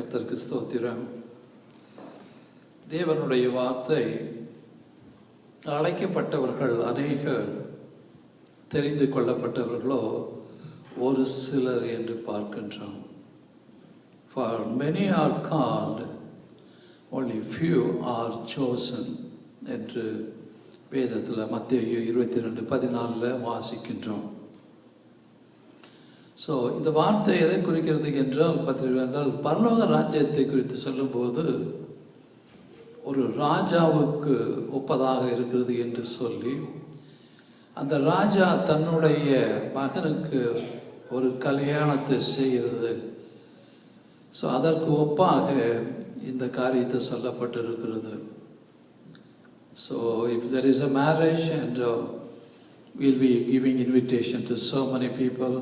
கர்த்தருக்கு ஸ்தோத்திரம். தேவனுடைய வார்த்தை, அழைக்கப்பட்டவர்கள் அநேகர், தெரிந்து கொள்ளப்பட்டவர்களோ ஒரு சிலர் என்று பார்க்கின்றோம். For many are called, only few are chosen என்று வேதத்தில் மத்தேயு 22:14 வாசிக்கின்றோம். ஸோ இந்த வார்த்தை எதை குறிக்கிறது என்றால் பரலோக ராஜ்யத்தை குறித்து சொல்லும்போது ஒரு ராஜாவுக்கு ஒப்பதாக இருக்கிறது என்று சொல்லி, அந்த ராஜா தன்னுடைய மகனுக்கு ஒரு கல்யாணத்தை செய்கிறது. ஸோ அதற்கு ஒப்பாக இந்த காரியத்தை சொல்லப்பட்டிருக்கிறது. So if there is a marriage and we'll be giving invitation to so many people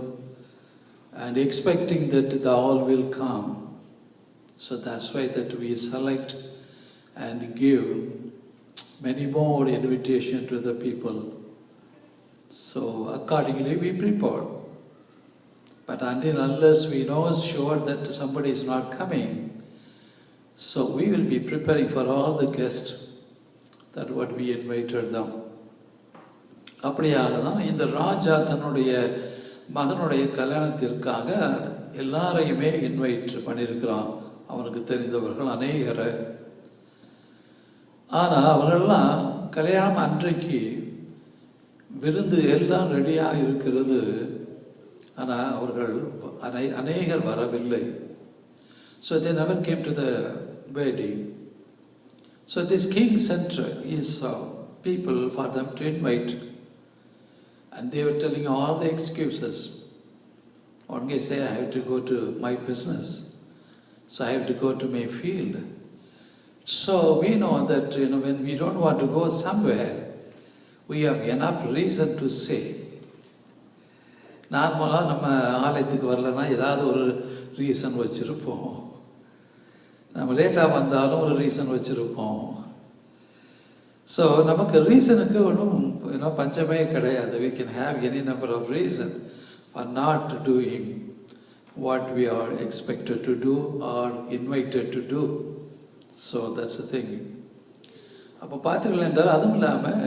and expecting that they all will come. So that's why that we select and give many more invitation to the people. So accordingly we prepare. But unless we know sure that somebody is not coming, so we will be preparing for all the guests that what we invited them. அப்படியாக தான் இந்த ராஜா தன்னுடைய மகனுடைய கல்யாணத்திற்காக எல்லாரையுமே invite பண்ணியிருக்கிறான். அவனுக்கு தெரிந்தவர்கள் அநேகரை. ஆனால் அவர்கள்லாம் கல்யாணம் அன்றைக்கு விருந்து எல்லாம் ரெடியாக இருக்கிறது. ஆனால் அவர்கள் அநேகர் வரவில்லை. So they never came to the wedding. So this king sent his people for them to invite. And they were telling all the excuses. One guy say, I have to go to my business. So I have to go to my field. So we know that when we don't want to go somewhere, we have enough reason to say. நார்மலாக நம்ம ஆலயத்துக்கு வரலன்னா ஏதாவது ஒரு reason வச்சுருப்போம். நம்ம லேட்டாக வந்தாலும் ஒரு ரீசன் வச்சுருப்போம். ஸோ நமக்கு ரீசனுக்கு ஒன்றும் பஞ்சமே கிடையாது. We can have any number of reasons for not doing what we are expected to do or invited to do. So that's the thing. அப்போ பார்த்தீர்கள் என்றால், அதுவும் இல்லாமல்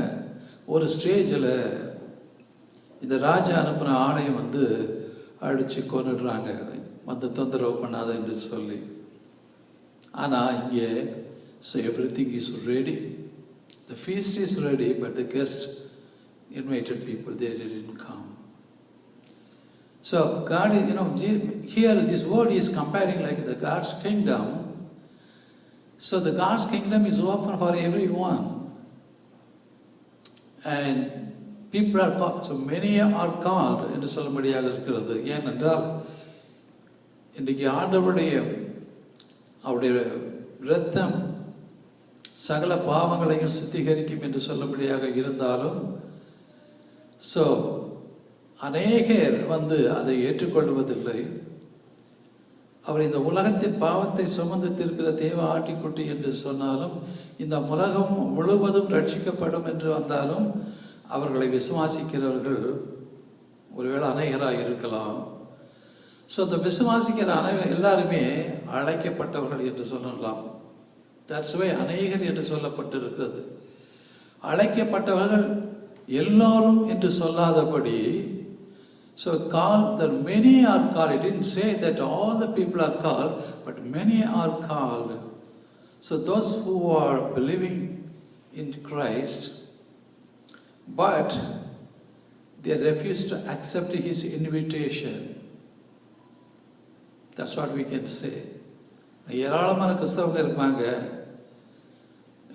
ஒரு ஸ்டேஜில் இந்த ராஜா அனுப்பின ஆணையம் அடித்து கொண்டுடுறாங்க, தொந்தரவு பண்ணாத என்று சொல்லி. ஆனால் இங்கே so everything is ready. The feast is ready, but the guests, invited people, they didn't come. So God, here this word is comparing like the God's kingdom. So the God's kingdom is open for everyone. And people are called, so many are called என்று சொல்லும்படியாக இருக்கிறது. ஏனென்றால் இன்றைக்கு ஆண்டவருடைய அவருடைய இரத்தம் சகல பாவங்களையும் சுத்திகரிக்கும் என்று சொல்லும்படியாக இருந்தாலும், ஸோ அநேகர் அதை ஏற்றுக்கொள்வதில்லை. அவர் இந்த உலகத்தின் பாவத்தை சுமந்து தீர்க்கிற தேவ ஆட்டிக்குட்டி என்று சொன்னாலும், இந்த உலகம் முழுவதும் ரட்சிக்கப்படும் என்று வந்தாலும் அவர்களை விசுவாசிக்கிறவர்கள் ஒருவேளை அநேகராக இருக்கலாம். ஸோ இந்த விசுவாசிக்கிற எல்லாருமே அழைக்கப்பட்டவர்கள் என்று சொல்லலாம். That's why அநேகர் என்று சொல்லப்பட்டிருக்கிறது. அழைக்கப்பட்டவர்கள் எல்லோரும் என்று சொல்லாதபடி, so called, that many are called. It didn't say that all the people are called, but many are called. So those who are believing in Christ, but they refuse to accept his invitation. That's what we can say. ஏராளமான கிறிஸ்தவங்க இருப்பாங்க.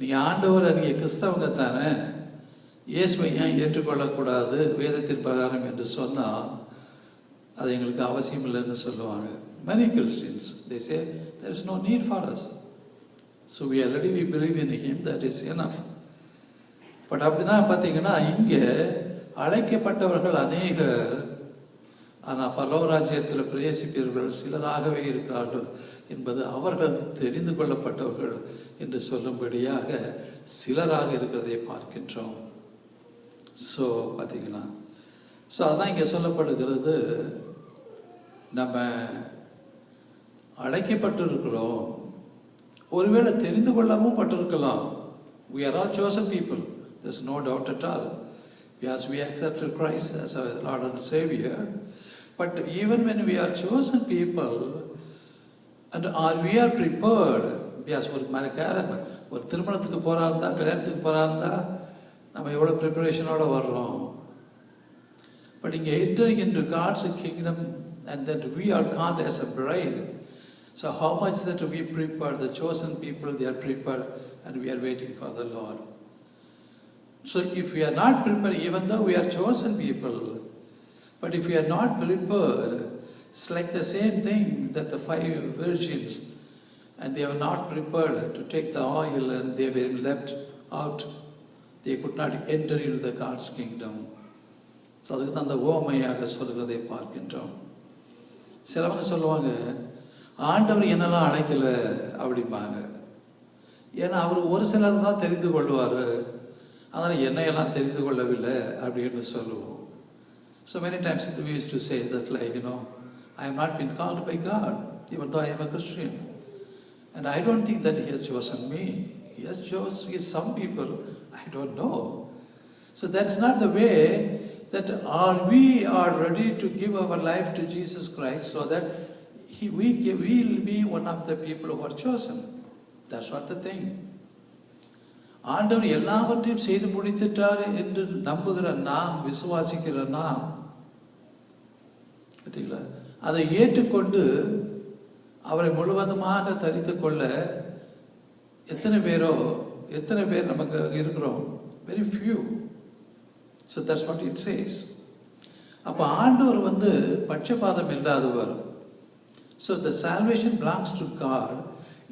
நீங்கள் ஆண்டவர், நீங்கள் கிறிஸ்தவங்க தானே, இயேசுவை ஏன் ஏற்றுக்கொள்ளக்கூடாது வேதத்தின் பிரகாரம் என்று சொன்னால் அது எங்களுக்கு அவசியம் இல்லைன்னு சொல்லுவாங்க. Many Christians, they say there is no need for us. So we already believe in him, that is enough. But அப்படி தான் பார்த்தீங்கன்னா இங்கே அழைக்கப்பட்டவர்கள் அநேகர், ஆனால் பரலோகராஜ்யத்தில் பிரவேசிப்பவர்கள் சிலராகவே இருக்கிறார்கள் என்பது அவர்கள் தெரிந்து கொள்ளப்பட்டவர்கள் என்று சொல்லும்படியாக சிலராக இருக்கிறதை பார்க்கின்றோம். ஸோ பார்த்தீங்கன்னா, ஸோ அதான் இங்கே சொல்லப்படுகிறது. நம்ம அழைக்கப்பட்டிருக்கிறோம். ஒருவேளை தெரிந்து கொள்ளவும் பட்டிருக்கலாம். We are all chosen people. There's no doubt at all. Yes, we accepted Christ as our Lord and Savior. But even when we are chosen people, and we are prepared, yes, ஒரு திருமணத்துக்கு போறா இருந்தா, கல்யாணத்துக்கு போறா இருந்தா நம்ம எவ்வளவு ப்ரிப்பரேஷனோட வர்றோம். But இங்கே entering into God's kingdom and that we are called as a bride. So how much that we prepared, the chosen people, they are prepared and we are waiting for the Lord. So if we are not prepared, even though we are chosen people, but if we are not prepared, it's like the same thing that the 5 virgins, and they were not prepared to take the oil and they were left out. They could not enter into the God's kingdom. So அதுக்கு தான் அந்த ஓமையாக சொல்கிறதை பார்க்கின்றோம். சிலவங்க சொல்லுவாங்க, ஆண்டவர் என்னெல்லாம் அழைக்கல அப்படிம்பாங்க. ஏன்னா அவர் ஒரு சிலர் தான் தெரிந்து கொள்வார், அதனால் என்னையெல்லாம் தெரிந்து கொள்ளவில்லை அப்படின்னு சொல்லுவோம். So many times we used to say that, like, I have not been called by God, even though I am a Christian. And I don't think that He has chosen me. He has chosen some people, I don't know. So that's not the way that we are ready to give our life to Jesus Christ so that we will be one of the people who are chosen. That's not the thing. ஆண்டவர் எல்லாவற்றையும் செய்து முடித்துட்டார் என்று நம்புகிற நாம், விசுவாசிக்கிற நாம், அதை ஏற்றுக்கொண்டு அவரை முழுவதுமாக தரித்து கொள்ள எத்தனை பேர் நமக்கு இருக்கிறோம்? Very few. So that's what it says. அப்ப ஆண்டவர் பட்சபாதம் இல்லாதவர். So the salvation belongs to God.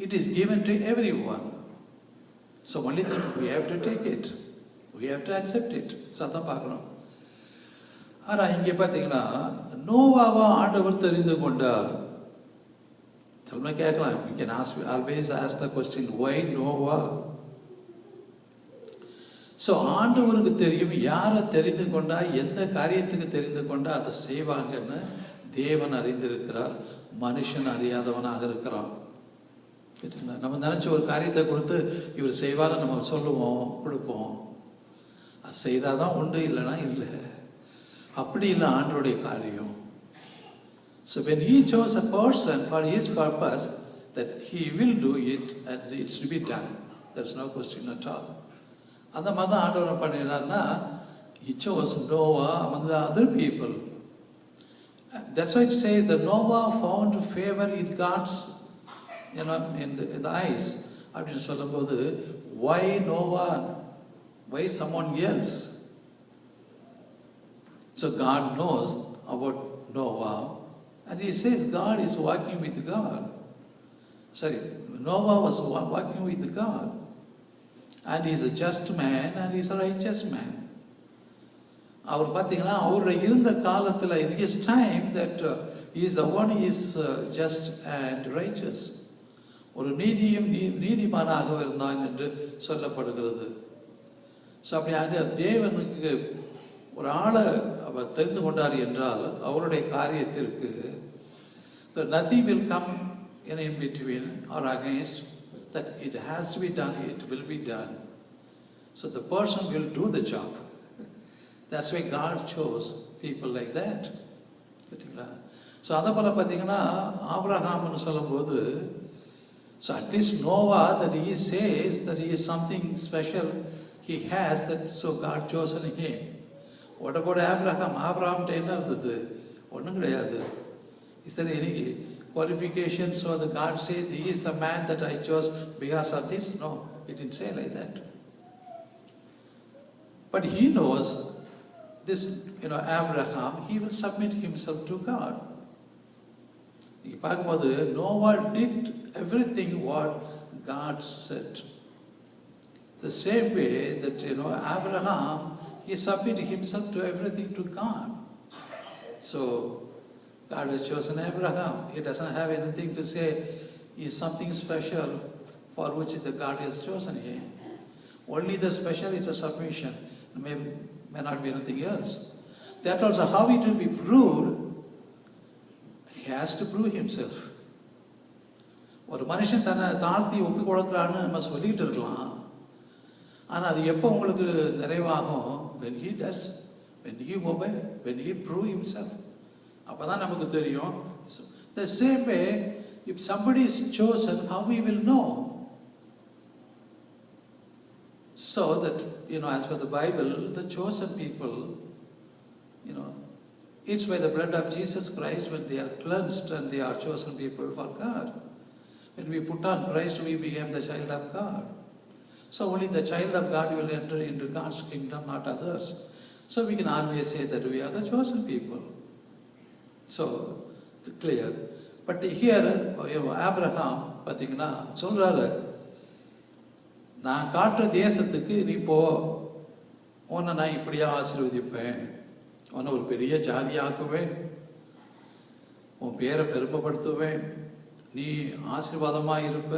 It is given to everyone. So only thing we have to take it. We have to accept it. So அதான் பார்க்கணும். ஆனா இங்கே பார்த்தீங்கன்னா நோவாவை ஆண்டவர் தெரிந்து கொண்டார். சொல்ல கேட்கலாம். We can always ask the question, why Noah? So ஆண்டவருக்கு தெரியும் யாரை தெரிந்து கொண்டா, எந்த காரியத்துக்கு தெரிந்து கொண்டா அதை செய்வாங்கன்னு தேவன் அறிந்திருக்கிறார். மனுஷன் அறியாதவனாக இருக்கிறான். நம்ம நினைச்ச ஒரு காரியத்தை கொடுத்து இவர் செய்வார நம்ம சொல்லுவோம், கொடுப்போம். அது செய்தாதான் உண்டு, இல்லைன்னா இல்லை. அப்படி இல்லை ஆண்டவருடைய காரியம். So when He chose a person for His purpose, that He will do it and it's to be done. There's no question at all. அந்த மாதிரி தான் ஆண்டவர் பண்ணினார்னா, He chose Noah among the other people. That's why it says that Noah found favor in God's, in the eyes. அப்படின்னு சொல்லும்போது, why Noah? Why someone else? So God knows about Noah, and He says God is walking with God. Noah was walking with God, and he's a just man and he's a righteous man. அவர் பார்த்தீங்கன்னா அவருடைய இருந்த காலத்தில் in his time that he is the one who is just and righteous. ஒரு நீதிமானாக இருந்தான் என்று சொல்லப்படுகிறது. So அப்படியாக தேவனுக்கு ஒரு ஆளை அவர் தெரிந்து கொண்டார் என்றால் அவருடைய காரியத்திற்கு nothing will come in between or against, that it has to be done, it will be done. So the person will do the job. That's why God chose people like that. So அதை போல பார்த்தீங்கன்னா ஆபிரகாம்னு சொல்லும்போது, so at least Noah, that he says that he is something special he has, that so God chosen him. What about Abraham? Abraham என்ன இருந்தது? ஒன்றும் கிடையாது. Is there any qualification so that God said he is the man that I chose because of this? No, he didn't say like that. But he knows this, Abraham, he will submit himself to God. You பார்க்கும்போது Noah did everything what God said. The same way that Abraham, he submitted himself to everything to God. So God has chosen Abraham. He doesn't have anything to say he is something special for which the God has chosen him. Only the special is a submission. May not be anything else. That also how it will be proved. He has to prove himself. ஒரு மனுஷன் தன்னை தாழ்த்தி ஒப்பு கொடுக்குறான்னு நம்ம சொல்லிகிட்டு இருக்கலாம். ஆனால் அது எப்போ உங்களுக்கு நிறைவாகும்? when he does, when he obey, when he prove himself. அப்போ தான் நமக்கு தெரியும். The same way, if somebody is chosen, how we will know? So that, as per the Bible, the chosen people, it's by the blood of Jesus Christ when they are cleansed and they are chosen people for God. When we put on Christ, we become the child of God. So only the child of God will enter into God's kingdom, not others. So we can always say that we are the chosen people. So it's clear. But here, Abraham, பார்த்தீங்கன்னா சொல்றாரு, நான் காட்டுற தேசத்துக்கு நீ போ, உன்னை நான் இப்படியா ஆசீர்வதிப்பேன், உன்னை ஒரு பெரிய ஜாதியாக்குவேன், உன் பேரை பெருமைப்படுத்துவேன், நீ ஆசீர்வாதமாக இருப்ப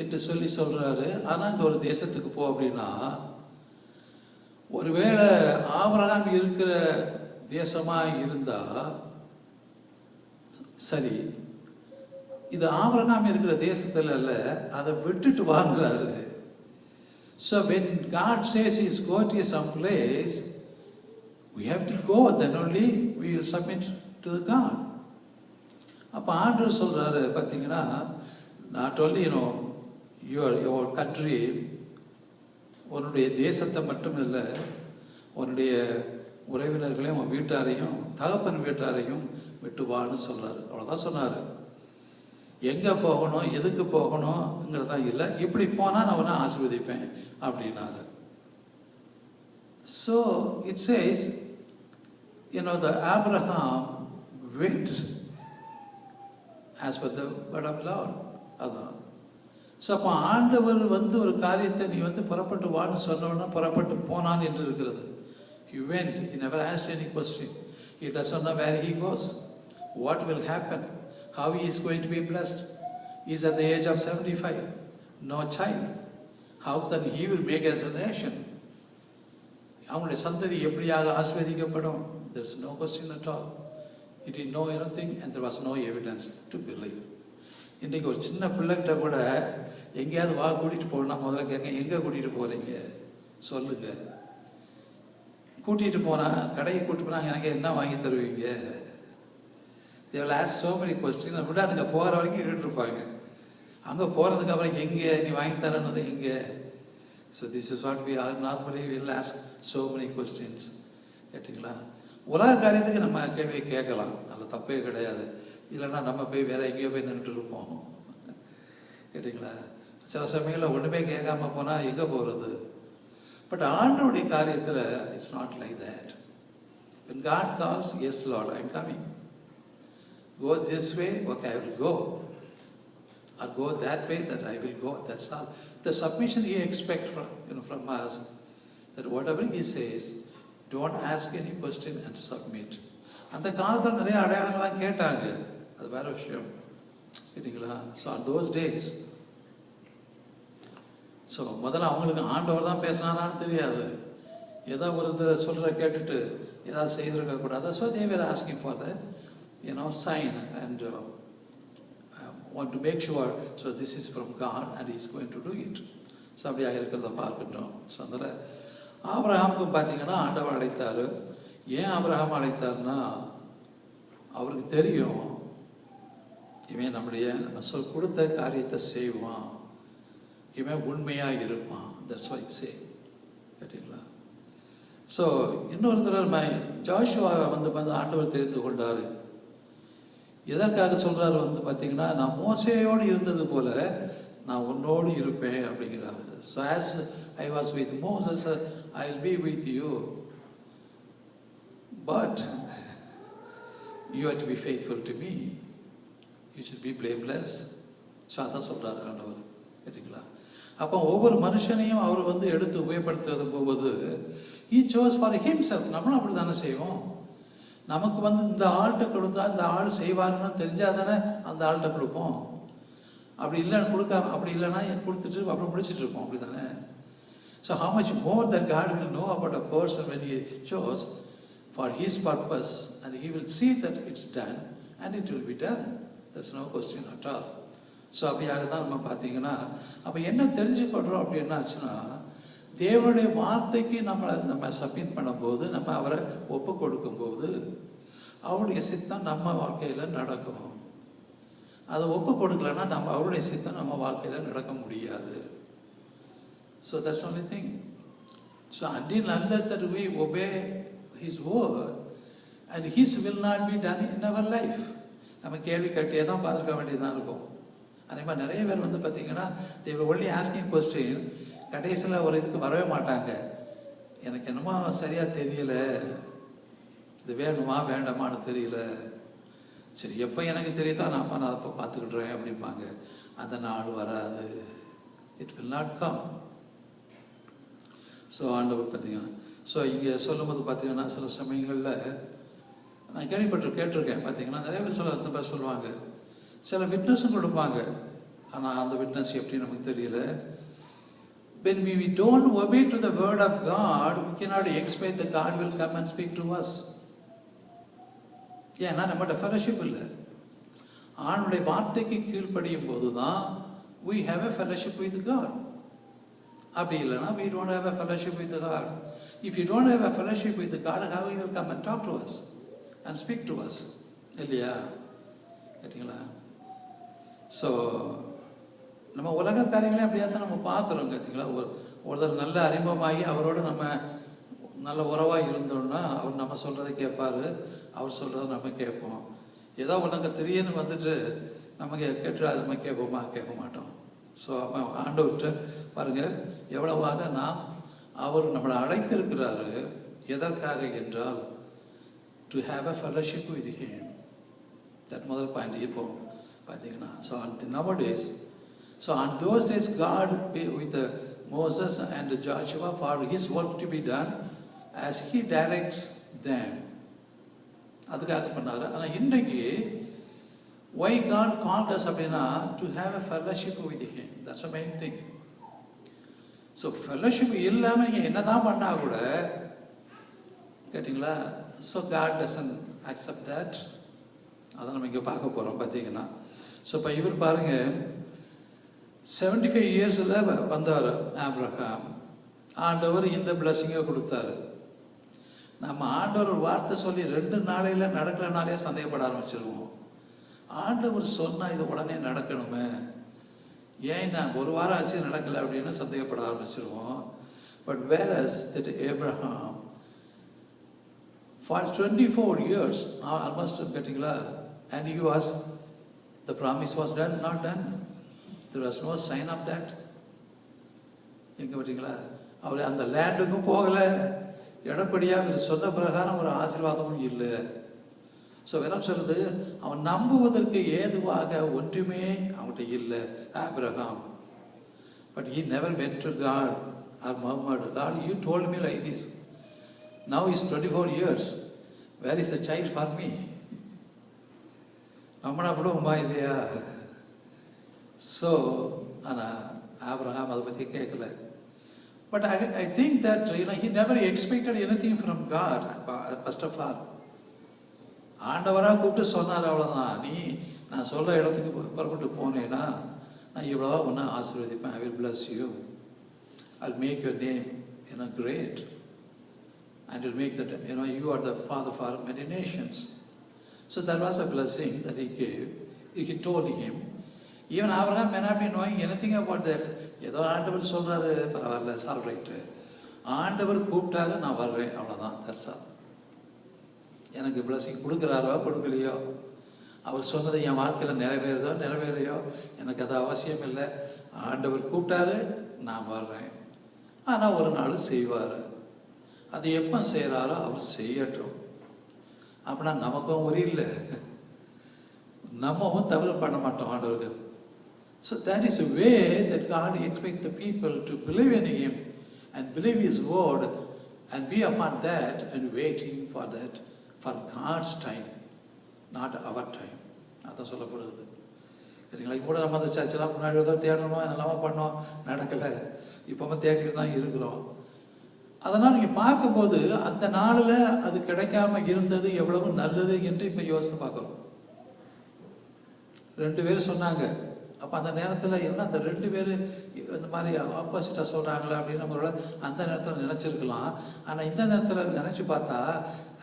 என்று சொல்றாரு. ஆனால் இந்த ஒரு தேசத்துக்கு போ அப்படின்னா, ஒருவேளை ஆபிரகாம் இருக்கிற தேசமாக இருந்தா சரி, இது ஆபிரகாம் இருக்கிற தேசத்துல அல்ல, அதை விட்டுட்டு வாங்குறாரு. So when God says he is going to some place, we have to go, then only we will submit to the God. அப்போ ஆண்டவர் சொல்றாரு பார்த்தீங்கன்னா, not only your country, உன்னுடைய தேசத்தை மட்டும் இல்லை, உன்னுடைய உறவினர்களையும் உன் வீட்டாரையும் தகப்பன் வீட்டாரையும் விட்டு வான்னு சொல்றாரு. அவ்வளோதான் சொன்னார். எங்கே போகணும், எதுக்கு போகணுங்கிறதா இல்லை, இப்படி போனால் நான் உன்னை ஆசீர்வதிப்பேன் அப்படின்னாரு. So it says, the Abraham went as per the word of Lord. அதான். ஸோ அப்போ ஆண்டவர் ஒரு காரியத்தை நீ புறப்பட்டு வான்னு சொன்னோன்னா புறப்பட்டு போனான் என்று இருக்கிறது. He went. He never asked any question. He doesn't know where he goes, what will happen, how he is going to be blessed. He is at the age of 75, no child. How then he will make as a nation? அவங்களுடைய சந்ததி எப்படியாக ஆசீர்வதிக்கப்படும்? There is no question at all. He didn't know anything and there was no evidence to believe. இன்றைக்கு ஒரு சின்ன பிள்ளைகிட்ட கூட எங்கேயாவது கூட்டிகிட்டு போகணும்னா முதல்ல கேட்க, எங்கே கூட்டிகிட்டு போகிறீங்க சொல்லுங்க. கூட்டிகிட்டு போனால், கடைக்கு கூட்டிட்டு போனால் எனக்கு என்ன வாங்கி தருவீங்க? They will ask so many questions. அப்படின்னா அதுங்க போகிற வரைக்கும் இருந்துருப்பாங்க. அங்கே போகிறதுக்கு அப்புறம் எங்கே நீ வாங்கி தரணுது எங்கே? So this is what we are normally will ask so many questions. கேட்டிங்களா? உலக காரியத்துக்கு நம்ம கேள்வியை கேட்கலாம், அதில் தப்பே கிடையாது. இல்லைன்னா நம்ம போய் வேற எங்கேயோ போய் நின்றுட்டு இருப்போம். கேட்டிங்களா? சில சமயங்களில் ஒன்றுமே கேட்காம போனால் எங்கே போகிறது? பட் ஆண்டவருடைய காரியத்தில் it's not like that. When God calls, yes Lord, I am coming. Go this way, okay, I will go. Or go that way, that I will go. That's all. The submission He expects from us, that whatever He says, don't ask any question and submit. அந்த காலத்தில் நிறைய அடையாளங்கள்லாம் கேட்டாங்க, அது வேற விஷயம். கேட்டிங்களா? So on those days, so முதல்ல அவங்களுக்கு ஆண்டவர் தான் பேசினாரான்னு தெரியாது, ஏதோ ஒரு இதை சொல்கிற கேட்டுட்டு ஏதாவது செய்திருக்க கூடாது. So they were asking for the sign and want to make sure, so this is from God and He is going to do it. So அப்படியாக இருக்கிறத பார்க்கின்றோம். ஸோ அதில் ஆபிரகாமுக்கும் பார்த்தீங்கன்னா ஆண்டவர் அழைத்தார். ஏன் ஆபிரகாம் அழைத்தார்னா, அவருக்கு தெரியும் இவன் நம்ம கொடுத்த காரியத்தை செய்வான், இவன் உண்மையாக இருப்பான். தட்ஸ் வை சே. கேட்டீங்களா? ஸோ இன்னொரு தடவை ஜோஷுவா ஆண்டவர் தெரிந்து கொண்டார். எதற்காக சொல்றாரு பார்த்தீங்கன்னா, நான் மோசேயோடு இருந்தது போல நான் உன்னோடு இருப்பேன் அப்படிங்கிறாரு. So as I was with Moses, I will be with you, but you have to be faithful to me, you should be blameless. So அதான் சொல்றாரு ஆண்டவர். கேட்டீங்களா? அப்போ ஒவ்வொரு மனுஷனையும் அவர் எடுத்து உபயோகப்படுத்துறது போகுது, he chose for himself. நம்மளும் அப்படி தானே செய்வோம். நமக்கு இந்த ஆள்கிட்ட கொடுத்தா இந்த ஆள் செய்வாருன்னு தெரிஞ்சால் தானே அந்த ஆள்கிட்ட கொடுப்போம். அப்படி இல்லைன்னு அப்படி இல்லைன்னா கொடுத்துட்டு அப்புறம் முடிச்சுட்டு இருப்போம். அப்படி தானே? So how much more that God will know about a person when He chose for His purpose, and He will see that it's done and it will be done. There's no question at all. So அப்படியாக தான் நம்ம பார்த்தீங்கன்னா அப்போ என்ன தெரிஞ்சுக்கொள்கிறோம் அப்படின்னாச்சுன்னா, தேவனுடைய வார்த்தைக்கு நம்ம submit பண்ணும்போது, நம்ம அவரை ஒப்பு கொடுக்கும்போது அவருடைய சித்தம் நம்ம வாழ்க்கையில் நடக்கும். அதை ஒப்பு கொடுக்கலன்னா நம்ம அவருடைய சித்தம் நம்ம வாழ்க்கையில் நடக்க முடியாது. So that's only thing. So until unless that we obey his word and his will not be done in our life, நம்ம கேள்வி கட்டியே தான் பார்த்துக்க வேண்டியதாக இருக்கும். அதே மாதிரி நிறைய பேர் வந்து பார்த்தீங்கன்னா they will only asking question, கடைசியில் ஒரு இதுக்கு வரவே மாட்டாங்க. எனக்கு என்னமோ சரியாக தெரியல, இது வேணுமா வேண்டாமான்னு தெரியல, சரி எப்போ எனக்கு தெரியுதோ நான் அப்போ பார்த்துக்கிட்றேன் அப்படிம்பாங்க. அந்த நாள் வராது. It will not come. So ஆண்டவர் பார்த்தீங்கன்னா, ஸோ இங்கே சொல்லும்போது பார்த்தீங்கன்னா சில சமயங்களில் நான் கேட்டிருக்கேன் பார்த்தீங்கன்னா நிறைய பேர் சொல்லுவாங்க, சில விட்னஸும் கொடுப்பாங்க. ஆனால் அந்த விட்னஸ் எப்படி நமக்கு தெரியல. When we don't obey to the word of God, we cannot expect that God will come and speak to us. ஏன்னா நம்மகிட்ட ஃபெலோஷிப் இல்லை. ஆண்டுடைய வார்த்தைக்கு கீழ்ப்படியும் போது தான் we have a fellowship with God. அப்படி இல்லைன்னா we don't have a fellowship with God. If you don't have a fellowship with God, how he will come and talk to us and speak to us? இல்லையா? கேட்டீங்களா? So நம்ம உலக காரியங்களே அப்படியே தான் நம்ம பார்க்குறோம். கேட்டீங்களா? ஒருத்தர் நல்ல அறிமுகமாகி அவரோட நம்ம நல்ல உறவாக இருந்தோம்னா அவர் நம்ம சொல்கிறத கேட்பார், அவர் சொல்கிறத நம்ம கேட்போம். ஏதோ ஒருத்தங்க திடீர்னு வந்துட்டு நம்ம கேட்டு அது நம்ம கேட்க மாட்டோம். ஸோ ஆண்டவர்கிட்ட பாருங்கள் எவ்வளவாக அவர் நம்மளை அழைத்திருக்கிறாரு. எதற்காக என்றால் to have a fellowship with him. That முதல் பாயிண்ட் இருப்போம் பார்த்தீங்கன்னா. So nowadays, so on those days God with Moses and Joshua for his work to be done as he directs them. அதுக்காக பண்ணாரு. ஆனால் இன்றைக்கு why God called us அப்படின்னா to have a fellowship with him. That's the main thing. So fellowship இல்லாமல் நீங்கள் என்ன தான் பண்ணால் கூட கேட்டிங்களா, so God doesn't accept that. அதை நம்ம இங்கே பார்க்க போகிறோம் பார்த்தீங்கன்னா. ஸோ இப்போ இவர் பாருங்கள் 75 இயர்ஸில் வந்தார் ஆபிரகாம். ஆண்டவர் இந்த பிளஸிங்கை கொடுத்தாரு. நம்ம ஆண்டவர் ஒரு வார்த்தை சொல்லி 2 நாளையில் நடக்கலைனாலே சந்தேகப்பட ஆரம்பிச்சிருவோம். ஆண்டவர் சொன்னால் இது உடனே நடக்கணுமே, ஏன் நான் 1 வாரம் ஆச்சு நடக்கலை அப்படின்னு சந்தேகப்பட ஆரம்பிச்சிருவோம். But whereas that Abraham for 24 years almost கேட்டிங்களா, and he was, the promise was done, not done. There was no sign of that. எங்கே பார்த்தீங்களா, அவர் அந்த லேண்டுக்கும் போகலை, இடப்படியாக சொன்ன பிரகாரம் ஒரு ஆசீர்வாதமும் இல்லை. ஸோ வேணும் சொல்றது, அவன் நம்புவதற்கு ஏதுவாக ஒன்றுமே அவன்கிட்ட இல்லை Abraham. But he never went to God or murmured, Lord, you told me like this. Now it's 24 years. Where is the child for me? நம்மளா விடுவோமா இல்லையா? ஸோ ஆனால் ஆபிரகாம் அதை பற்றி கேட்கல. But I think that he never expected anything from God. First of all, ஆண்டவராக கூப்பிட்டு சொன்னார், அவ்வளோதான். நான் சொல்கிற இடத்துக்கு புறப்பட்டு போனேன்னா நான் இவ்வளோவா ஒன்று ஆசீர்வதிப்பேன். I will bless you. I'll make your name great. And will make that, you are the father for many nations. So there was a blessing that he gave. He told him. Even Abraham may not be knowing anything about that. ஏதோ ஆண்டவர் சொல்கிறாரு, பரவாயில்ல, சால் right. ஆண்டவர் கூப்பிட்டாரு, நான் வர்றேன், அவ்வளோதான். தர்சா எனக்கு பிளஸிங் கொடுக்குறாரோ கொடுக்கலையோ, அவர் சொன்னது என் வாழ்க்கையில் நிறைவேறையோ எனக்கு அது அவசியம் இல்லை. ஆண்டவர் கூப்பிட்டாரு, நான் வர்றேன். ஆனால் ஒரு நாள் செய்வார். அது எப்போ செய்கிறாரோ அவர் செய்யட்டும். அப்படின்னா நமக்கும் ஒரு இல்லை, நம்மவும் தவறு பண்ண மாட்டோம் ஆண்டவருக்கு. So that is a way that God expects the people to believe in him and believe his word and be upon that and waiting for that, for God's time, not our time. அதான் சொல்லப்படுது. சரிங்களா? இப்போ நம்ம அந்த சர்ச்செல்லாம் முன்னாடி தான் தேடணும், என்னெல்லாமா பண்ணோம், நடக்கலை. இப்போவும் தேடிட்டு தான் இருக்கிறோம். அதனால் நீங்கள் பார்க்கும்போது அந்த நாளில் அது கிடைக்காம இருந்தது எவ்வளவு நல்லது என்று இப்போ யோசித்து பார்க்குறோம். 2 பேர் சொன்னாங்க, அப்போ அந்த நேரத்தில் என்ன அந்த 2 பேர் இந்த மாதிரி ஆப்போசிட்டாக சொல்கிறாங்களே அப்படின்னு நம்மளோட அந்த நேரத்தில் நினச்சிருக்கலாம். ஆனால் இந்த நேரத்தில் நினச்சி பார்த்தா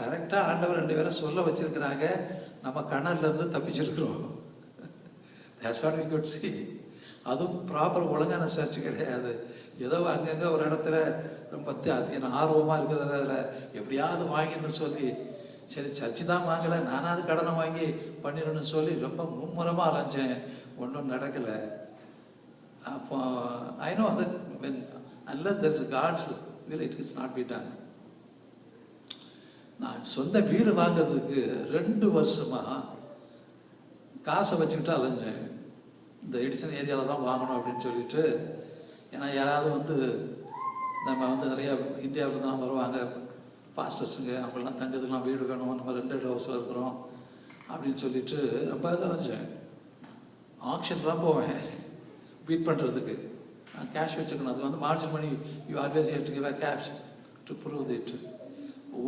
கரெக்டாக ஆண்டவர் 2 பேரை சொல்ல வச்சிருக்கிறாங்க. நம்ம கணல்லேருந்து தப்பிச்சிருக்கிறோம். That's what we could see. அதுவும் ப்ராப்பர் ஒழுங்கான சர்ச் கிடையாது. ஏதோ அங்கங்கே ஒரு இடத்துல ரொம்ப ஆர்வமாக இருக்கிறதில் எப்படியாவது வாங்கின்னு சொல்லி, சரி சர்ச்சு தான் வாங்கலை, நானாவது கடனை வாங்கி பண்ணிடணும்னு சொல்லி ரொம்ப மும்முரமாக அலைஞ்சேன். ஒன்றும் நடக்கலை. அப்போ I know that when unless there is God's will it is not be done. நான் சொந்த வீடு வாங்கிறதுக்கு 2 வருஷமாக காசை வச்சுக்கிட்டு அலைஞ்சேன். இந்த எடிசன் ஏரியாவில் தான் வாங்கணும் அப்படின்னு சொல்லிட்டு. ஏன்னா யாராவது நம்ம நிறையா இந்தியாவிலேருந்து தான் வருவாங்க பாஸ்டர்ஸுங்க, அவங்களாம் தங்கிறதுலாம் வீடு வேணும், நம்ம 2 ஹவுஸில் இருக்கிறோம் அப்படின்னு சொல்லிட்டு ரொம்ப அலைஞ்சேன். ஆக்ஷன்லாம் போவேன் பீட் பண்ணுறதுக்கு. நான் கேஷ் வச்சுக்கணும். அது மார்ஜின் பண்ணி you always have to give a cash to prove it.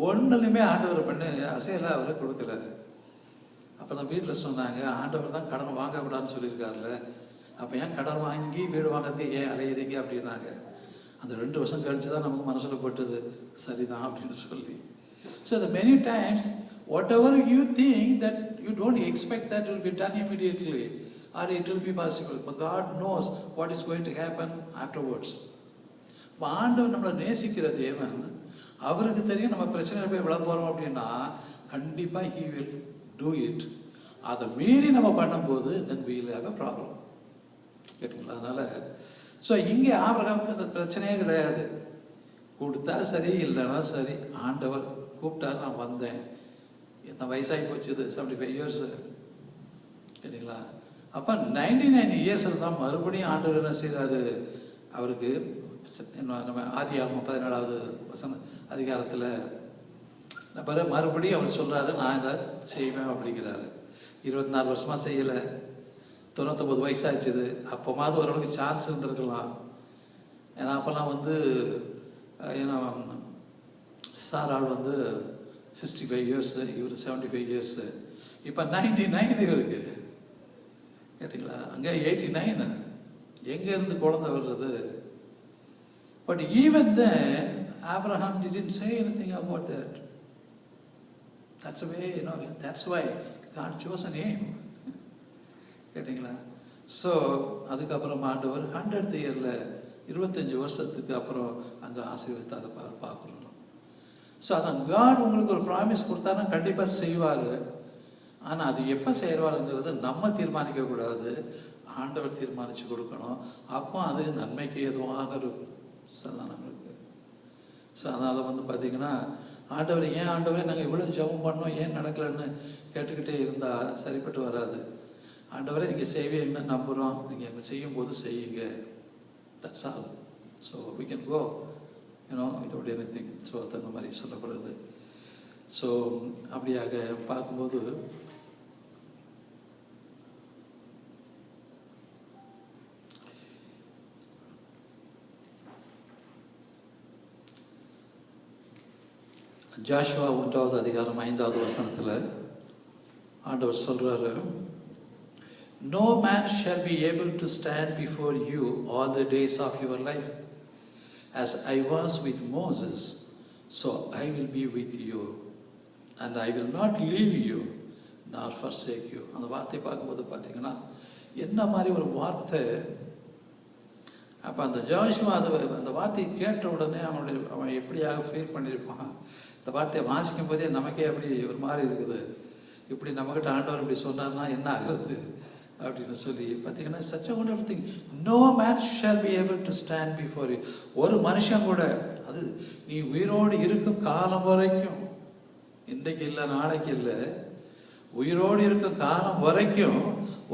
ஒன்றுலையுமே ஆண்டவர் பண்ணி அசையெல்லாம் அவரை கொடுக்கல. அப்போ தான் வீட்டில் சொன்னாங்க, ஆண்டவர் தான் கடன் வாங்கக்கூடாதுன்னு சொல்லியிருக்காருல்ல, அப்போ ஏன் கடன் வாங்கி வீடு வாங்கிறதுக்கு ஏன் அலையிறீங்க அப்படின்னாங்க. அந்த 2 வருஷம் கழிச்சு தான் நமக்கு மனசில் போட்டது சரிதான் அப்படின்னு சொல்லி. So the many times whatever you think that you don't expect that will be done immediately or it will be possible, but God knows what is going to happen afterwards. ஆண்டவர் நம்மளை நேசிக்கிற தேவன், அவருக்கு தெரியும் நம்ம பிரச்சனை போய் விழ போகிறோம் அப்படின்னா கண்டிப்பாக he will do it. அதை மீறி நம்ம பண்ணும்போது then we will have a problem. கேட்டுங்களா? அதனால் ஸோ இங்கே ஆபிரகாமுக்கு அந்த பிரச்சனையே கிடையாது. கொடுத்தா சரி, இல்லைன்னா சரி, ஆண்டவர் கூப்பிட்டாரு, நான் வந்தேன். எத்தனை வயசாகி போச்சுது? 75 இயர்ஸு. கேட்டிங்களா? அப்போ 99 இயர்ஸில் தான் மறுபடியும் ஆண்டவர் என்ன செய்கிறாரு, அவருக்கு நம்ம ஆதியாகமம் 17வது அதிகாரத்தில் மறுபடியும் அவர் சொல்கிறாரு, நான் இதை செய்வேன் அப்படிங்கிறாரு. 24 வருஷமாக செய்யலை, 99 வயசாச்சுது. அப்போமாவது ஓரளவுக்கு சான்ஸ் இருந்திருக்கலாம். ஏன்னா அப்போல்லாம் ஏன்னா சாராள் 65 இயர்ஸு, இவர் 75 இயர்ஸு. இப்போ 99 இவருக்கு. கேட்டிங்களா? அங்கே 89. எங்கேருந்து குழந்தை வர்றது? But even then Abraham didn't say anything about that. That's the way, that's why God chose a name. கேட்டிங்களா? ஸோ அதுக்கப்புறம் ஆண்டவர் 100th இயரில் 25 வருஷத்துக்கு அப்புறம் அங்கே ஆசீர்வதித்தார் பார்க்குறோம். ஸோ அதான் காட் உங்களுக்கு ஒரு ப்ராமிஸ் கொடுத்தாருன்னா கண்டிப்பாக செய்வார். ஆனால் அது எப்போ செய்வாருங்கிறது நம்ம தீர்மானிக்கக்கூடாது, ஆண்டவர் தீர்மானித்து கொடுக்கணும். அப்போ அது நன்மைக்கு எதுவாக இருக்கும். ஸோ அதான் நம்மளுக்கு. ஸோ அதனால் பார்த்தீங்கன்னா ஆண்டவர் ஏன் ஆண்டவரே நாங்கள் இவ்வளோ ஜெபம் பண்ணோம் ஏன் நடக்கலைன்னு கேட்டுக்கிட்டே இருந்தால் சரிப்பட்டு வராது. ஆண்டவரே நீங்கள் செய்வீங்கன்னு நம்புகிறோம், நீங்கள் எங்களை செய்யும்போது செய்யுங்க. That's all. So we can go without anything. So அந்த மாதிரி சொல்லப்படுது. ஸோ அப்படியாக பார்க்கும்போது ஜாஷுவா 1வது அதிகாரம் 5வது வசனத்தில் ஆண்டவர் சொல்கிறாரு, No man shall be able to stand before you all the days of your life. As I was with Moses, so I will be with you. And I will not leave you nor forsake you. அந்த வார்த்தை பார்க்கும்போது பார்த்தீங்கன்னா என்ன மாதிரி ஒரு வார்த்தை. அப்போ அந்த ஜோஷுவா அந்த வார்த்தையை கேட்ட உடனே அவன் எப்படியாக ஃபீல் பண்ணியிருப்பான். இந்த வார்த்தையை வாசிக்கும் போதே நமக்கே அப்படி ஒரு மாதிரி இருக்குது. இப்படி நம்மக்கிட்ட ஆண்டவர் இப்படி சொன்னார்னா என்ன ஆகுது அப்படின்னு சொல்லி பார்த்தீங்கன்னா such a wonderful thing. No man shall be able to stand before you. ஒரு மனுஷன் கூட, அது நீ உயிரோடு இருக்கும் காலம் வரைக்கும், இன்றைக்கு இல்லை நாளைக்கு இல்லை, உயிரோடு இருக்கும் காலம் வரைக்கும்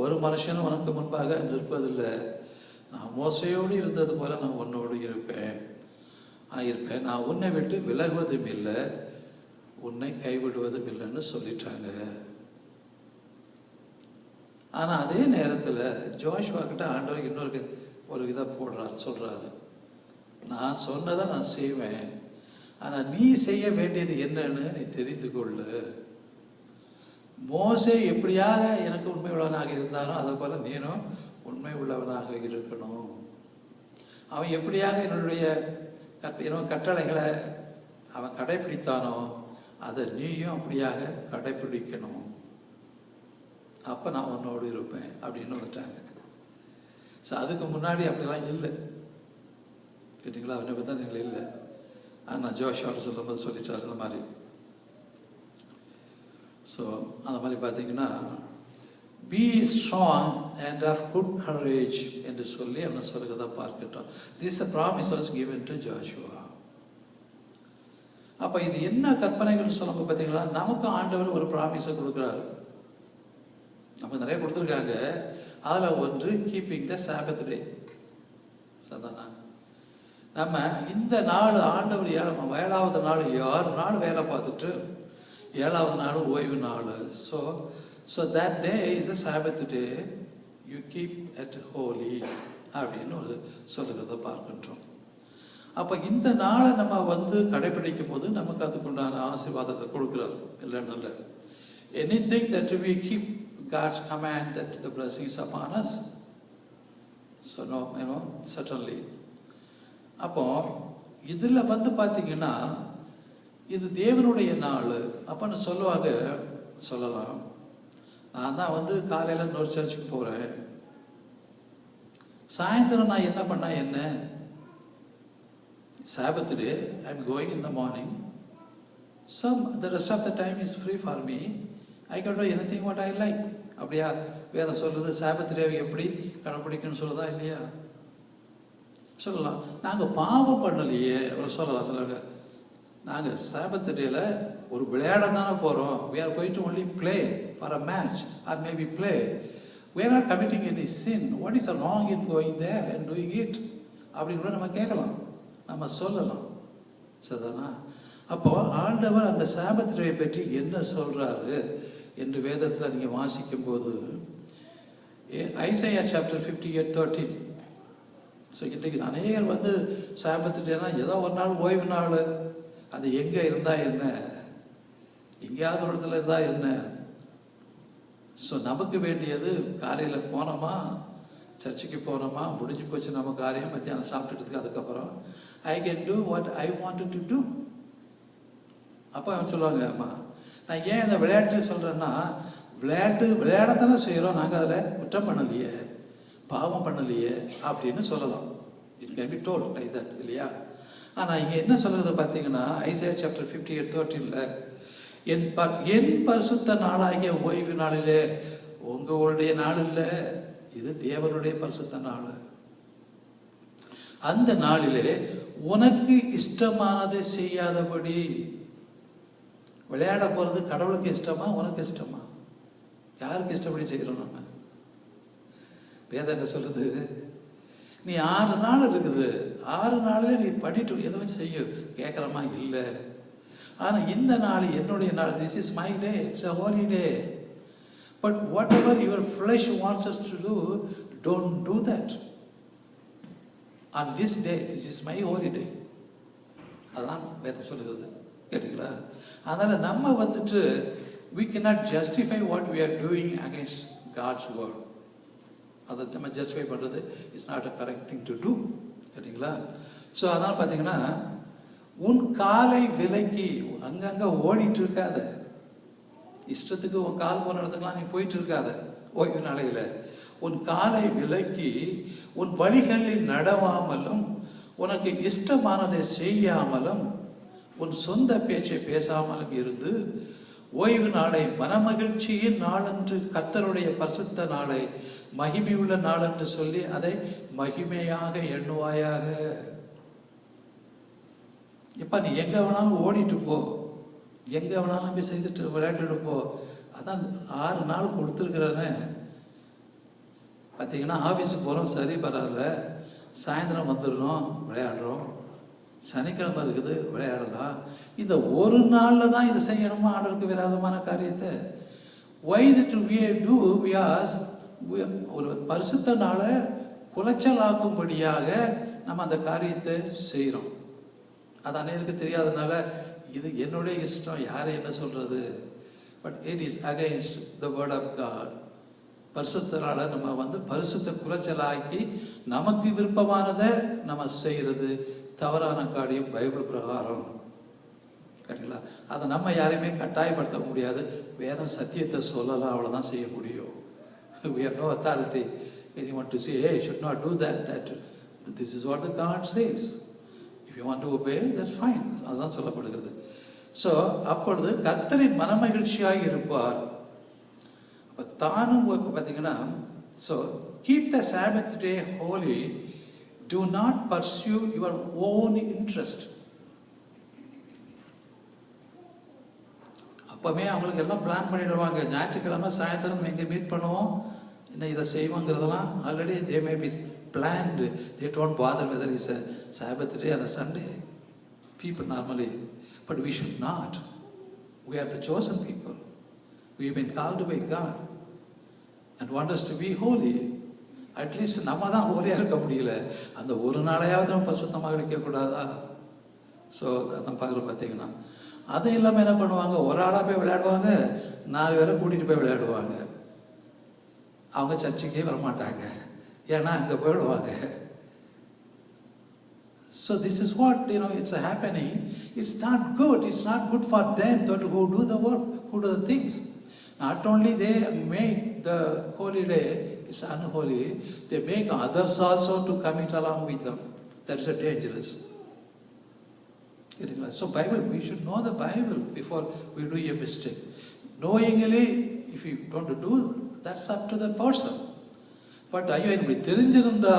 ஒரு மனுஷனும் உனக்கு முன்பாக நிற்பதில்லை. நான் மோசையோடு இருந்தது போல நான் உன்னோடு இருப்பேன். நான் உன்னை விட்டு விலகுவதும் இல்லை, உன்னை கைவிடுவதும் இல்லைன்னு சொல்லிட்டாங்க. ஆனால் அதே நேரத்தில் ஜோஷுவா கிட்ட ஆண்டவர் இன்னொரு ஒரு இதை சொல்கிறாரு, நான் சொன்னதை நான் செய்வேன், ஆனால் நீ செய்ய வேண்டியது என்னன்னு நீ தெரிந்து கொள்ளு. மோசே எப்படியாக எனக்கு உண்மையுள்ளவனாக இருந்தானோ அதை போல நீனும் உண்மை உள்ளவனாக இருக்கணும். அவன் எப்படியாக என்னுடைய கட்டளைகளை அவன் கடைப்பிடித்தானோ அதை நீயும் அப்படியாக கடைப்பிடிக்கணும். அப்போ நான் உன்னோடு இருப்பேன் அப்படின்னு வந்துட்டாங்க. ஸோ அதுக்கு முன்னாடி அப்படிலாம் இல்லை. கேட்டிங்களா? அவனை பற்றி நீங்கள் இல்லை. ஆனால் ஜோஷோட சொல்லும்போது சொல்லிட்டார் அந்த மாதிரி. ஸோ அந்த மாதிரி பார்த்தீங்கன்னா be strong and half good courage என்று சொல்லி அவனை சொல்கிறத பார்க்கட்டும். This a promise was given to Joshua. அப்போ இது என்ன கற்பனைகள்னு சொல்லும்போது பார்த்தீங்களா, நமக்கு ஆண்டவர் ஒரு ப்ராமிஸை கொடுக்குறாரு. நமக்கு நிறைய கொடுத்துருக்காங்க. அதில் ஒன்று கீப்பிங் த சாபத் டே. சரிதானா? நம்ம இந்த நாள் ஆண்டவர் 7வது நாள் 6 நாள் வேலை பார்த்துட்டு 7வது நாள் ஓய்வு நாள். So that day is the Sabbath day, you keep it holy அப்படின்னு ஒரு சொல்லுகிறத பார்க்கின்றோம். அப்போ இந்த நாளை நம்ம கடைப்பிடிக்கும் போது நமக்கு அதுக்குண்டான ஆசீர்வாதத்தை கொடுக்குறாரு. இல்லைன்னு இல்லை. Anything that we keep God's command, that the blessings upon us. So no, certainly. அப்போ இதில் பார்த்தீங்கன்னா இது தேவனுடைய நாள் அப்போன்னு சொல்லலாம். நான் தான் காலையில் இன்னொரு சர்ச்சுக்கு போகிறேன், சாயந்தரம் நான் என்ன பண்ணா என்ன? Sabbath day, I'm going in the morning. So the rest of the time is free for me. I can do anything what I like. அப்படியா வேதம் சொல்லுது? சாபத் டே எப்படி கடைப்பிடிக்கணும்னு சொல்லுதா இல்லையா? சொல்லலாம். நாங்கள் பாவம் பண்ணலையே சொல்லலாம். சொல்லுங்க, நாங்கள் சாபத் டேல ஒரு விளையாட தானே போகிறோம். we are going to only play for a match or maybe play. We are not committing any sin. What is wrong in going there and doing it? அப்படின்னு கூட நம்ம கேட்கலாம், நம்ம சொல்லலாம். சரிதானா? அப்போ ஆண்டவர் அந்த சாபத் டே பற்றி என்ன சொல்றாரு என்று வேதத்தில் நீங்கள் வாசிக்கும் போது ஐசையா சாப்டர் 58:13. ஸோ இன்றைக்கு அநேகர் சாபத் டேனா ஏதோ ஒரு நாள் ஓய்வு நாள், அது எங்கே இருந்தால் என்ன, எங்கேயாவது ஒரு இடத்துல இருந்தால் என்ன. ஸோ நமக்கு வேண்டியது காலையில் போனோமா, சர்ச்சுக்கு போனோமா, முடிஞ்சு போச்சு நம்ம காரியம். மத்தியானம் சாப்பிட்டுட்டு அதுக்கப்புறம் I can do what I wanted to do. அப்போ அவன் சொல்லுவாங்க, அம்மா நான் ஏன் இந்த விளையாட்டு சொல்கிறேன்னா, விளையாடத்தானே செய்கிறோம், நாங்கள் அதில் குற்றம் பண்ணலையே, பாவம் பண்ணலையே அப்படின்னு சொல்லலாம். It can be told like that, இல்லையா? ஆனால் இங்கே என்ன சொல்கிறது பார்த்தீங்கன்னா, ஐசையா சாப்டர் 58:13 என் பரிசுத்த நாளாகிய ஓய்வு நாளிலே, உங்களுடைய நாள் இல்லை, இது தேவனுடைய பரிசுத்த நாள். அந்த நாளிலே உனக்கு இஷ்டமானதை செய்யாதபடி. விளையாட போகிறது கடவுளுக்கு இஷ்டமா உனக்கு இஷ்டமா? யாருக்கு இஷ்டப்படி செய்கிறோம் நம்ம? வேதம் என்ன சொல்லுது? நீ 6 நாள் இருக்குது, 6 நாளில் நீ படிட்டு எதுவும் செய்ய கேட்குறமா? இல்லை. ஆனால் இந்த நாள் என்னுடைய நாள். This is my day, it's a holy day. But whatever your flesh wants us to do, don't do that. On this day, this is my holy day. அதான் வேதம் சொல்லுகிறது. கேட்டீங்களா? அதனால் நம்ம we cannot justify what we are doing against God's word. அதை நம்ம justify பண்ணுறது it's not a correct thing to do. கேட்டிங்களா? ஸோ அதனால் பார்த்தீங்கன்னா உன் காலை விலக்கி அங்கங்கே ஓடிட்டு இருக்காத. இஷ்டத்துக்கு உன் கால் போன இடத்துக்குலாம் நீ போயிட்டு இருக்காத ஓய்வு நாளையில். உன் காலை விலக்கி உன் வழிகளில் நடவாமலும் உனக்கு இஷ்டமானதை செய்யாமலும் உன் சொந்த பேச்சை பேசாமலும் இருந்து ஓய்வு நாளை மனமகிழ்ச்சியின் நாளன்று, கர்த்தருடைய பரிசுத்த நாளை மகிமையுள்ள நாள் என்று சொல்லி அதை மகிமையாக எண்ணுவாயாக. இப்ப நீ எங்க வேணாலும் ஓடிட்டு போ, எங்க வேணாலும் போய் செய்துட்டு விளையாண்டுட்டு போ. அதான் 6 நாள் கொடுத்துருக்கிறேன்னு. பார்த்தீங்கன்னா ஆஃபீஸுக்கு போகிறோம், சரி பரவாயில்ல, சாயந்தரம் வந்துடுறோம், விளையாடுறோம். சனிக்கிழமை இருக்குது, விளையாடலாம். இந்த ஒரு நாளில் தான் இதை செய்யணுமா ஆண்டவருக்கு விரோதமான காரியத்தை? Why that we do? ஒரு பரிசுத்த நாளை குலைச்சலாக்கும்படியாக நம்ம அந்த காரியத்தை செய்கிறோம். அது அநேருக்கு தெரியாதனால இது என்னுடைய இஷ்டம், யாரை என்ன சொல்றது, but it is against the word of God. பரிசுத்தனால நம்ம வந்து பரிசுத்த குறைச்சலாக்கி நமக்கு விருப்பமானதை நம்ம செய்கிறது தவறான காரியம் பைபிள் பிரகாரம். கேட்டீங்களா? அதை நம்ம யாரையுமே கட்டாயப்படுத்த முடியாது. வேதம் சத்தியத்தை சொல்லலாம், அவ்வளோதான் செய்ய முடியும். We have no authority anyone to say, hey, you should not do that. This is what the God says. If you want to obey, that's fine. அதுதான் சொல்லப்படுகிறது. ஸோ அப்பொழுது கர்த்தரின் மனமகிழ்ச்சியாக இருப்பார். அப்போ தானும் பார்த்தீங்கன்னா, so keep the Sabbath day holy, do not pursue your own interest. அப்போவே அவங்களுக்கு எல்லாம் பிளான் பண்ணிடுவாங்க. ஞாயிற்றுக்கிழமை சாயந்தரம் எங்கே மீட் பண்ணுவோம், என்ன இதை செய்வோங்கிறதெல்லாம் already they may be planned. They don't bother whether is a Sabbath day or a Sunday. People normally, but we should not. We are the chosen people. We have been called by God and want us to be holy. At least நம்ம தான் ஹோலியாக இருக்க முடியல, அந்த ஒரு நாளையாவது நம்ம பரிசுத்தமாக இருக்கக்கூடாதா? So அதான் பார்க்குறோம். பார்த்தீங்கன்னா அது இல்லாமல் என்ன பண்ணுவாங்க, ஒரு ஆளாக போய் விளையாடுவாங்க, 4 பேரை கூட்டிகிட்டு போய் விளையாடுவாங்க. அவங்க சர்ச்சுக்கே வரமாட்டாங்க, ஏன்னா அங்கே போயிடுவாங்க. So this is what, it's happening. It's not good. It's not good for them who do the work, who do the things. Not only they make the holy day, it's unholy, they make others also to commit along with them. That's a dangerous. So Bible, we should know the Bible before we do a mistake. Knowingly, if you don't do, that's up to the person. But ஐயோ எனக்கு தெரிஞ்சிருந்தா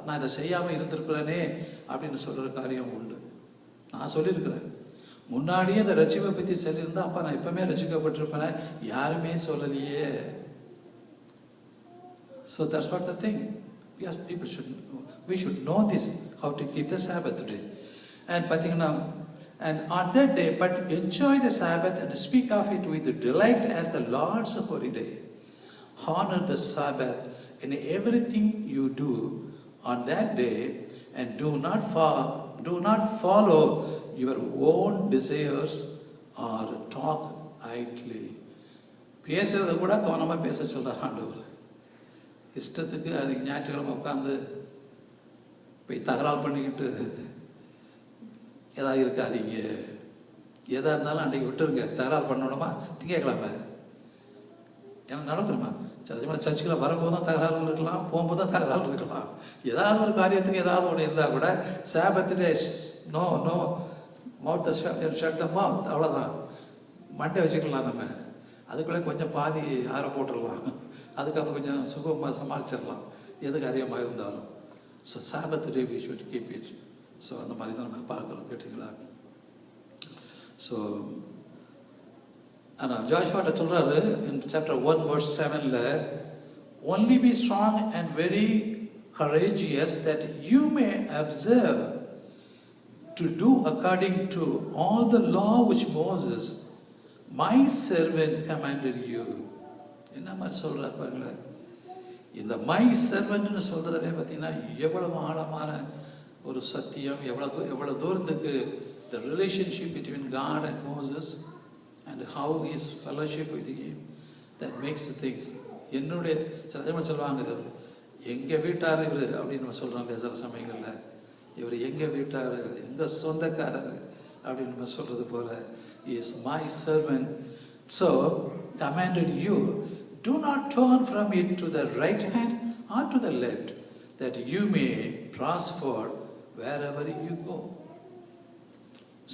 நான் இதை செய்யாமல் இருந்திருக்கிறேனே அப்படின்னு சொல்கிற காரியம் உண்டு. நான் சொல்லியிருக்கிறேன், முன்னாடியே இந்த ரட்சிப்பை பற்றி சொல்லியிருந்தா அப்போ நான் எப்பவுமே ரட்சிக்கப்பட்டிருப்பேன், யாருமே சொல்லலையே. So that's what the thing. Yes, we should know this, how to keep the Sabbath day. And பார்த்தீங்கன்னா, and on that day, but enjoy the Sabbath and speak of it with delight as the Lord's holy day. Honor the Sabbath in everything you do on that day, and do not follow your own desires or talk idly. பேசுறது கூட கவனமாக பேச சொல்கிறார் ஆண்டவர். இஷ்டத்துக்கு அன்றைக்கி ஞாயிற்றுக்கிழமை உட்காந்து போய் தகராறு பண்ணிக்கிட்டு ஏதாவது இருக்காதீங்க. எதாக இருந்தாலும் அன்றைக்கி விட்டுருங்க. தகராறு பண்ணணுமா திங்கக்கிழமை ஏன்னா நடக்கணுமா? சர்ச்சுக்குள்ள வரும்போது தான் தகராறு இருக்கலாம், போகும்போது தான் தகராறு இருக்கலாம். ஏதாவது ஒரு காரியத்துக்கு ஏதாவது ஒன்று இருந்தால் கூட சாபத் டே நோ மவுத் ஷட் த மவுத், அவ்வளோதான். மண்டை வச்சுக்கலாம். நம்ம அதுக்குள்ளே கொஞ்சம் பாதி ஆற போட்டுடலாம், அதுக்கப்புறம் கொஞ்சம் சுகமாக சமாளிச்சிடலாம் எது காரியமாக இருந்தாலும். So Sabbath day we should keep it. So அந்த மாதிரி தான் நம்ம பார்க்குறோம். கேட்டிங்களா? ஸோ ஆனால் ஜோஷுவாட்ட சொல்கிறாரு in chapter 1 verse 7ல, only be strong and very courageous that you may observe to do according to all the law which Moses my servant commanded you. என்ன மாதிரி சொல்கிறார் பாருங்களேன். இந்த மை சர்வெண்ட்னு சொல்கிறதுலே பார்த்தீங்கன்னா எவ்வளவு ஆழமான ஒரு சத்தியம், எவ்வளோ தூரத்துக்கு the relationship between God and Moses and how his fellowship with him, that makes the things. என்னுடைய சில சமயம் சொல்லுவாங்க, எங்கள் வீட்டார் இவர் அப்படின்னு நம்ம சொல்கிறோம் சில சமயங்களில். இவர் எங்கள் வீட்டார், எங்கள் சொந்தக்காரர் அப்படின்னு நம்ம சொல்கிறது போல, is my servant, so commanded you, do not turn from it to the right hand or to the left, that you may prosper wherever you go.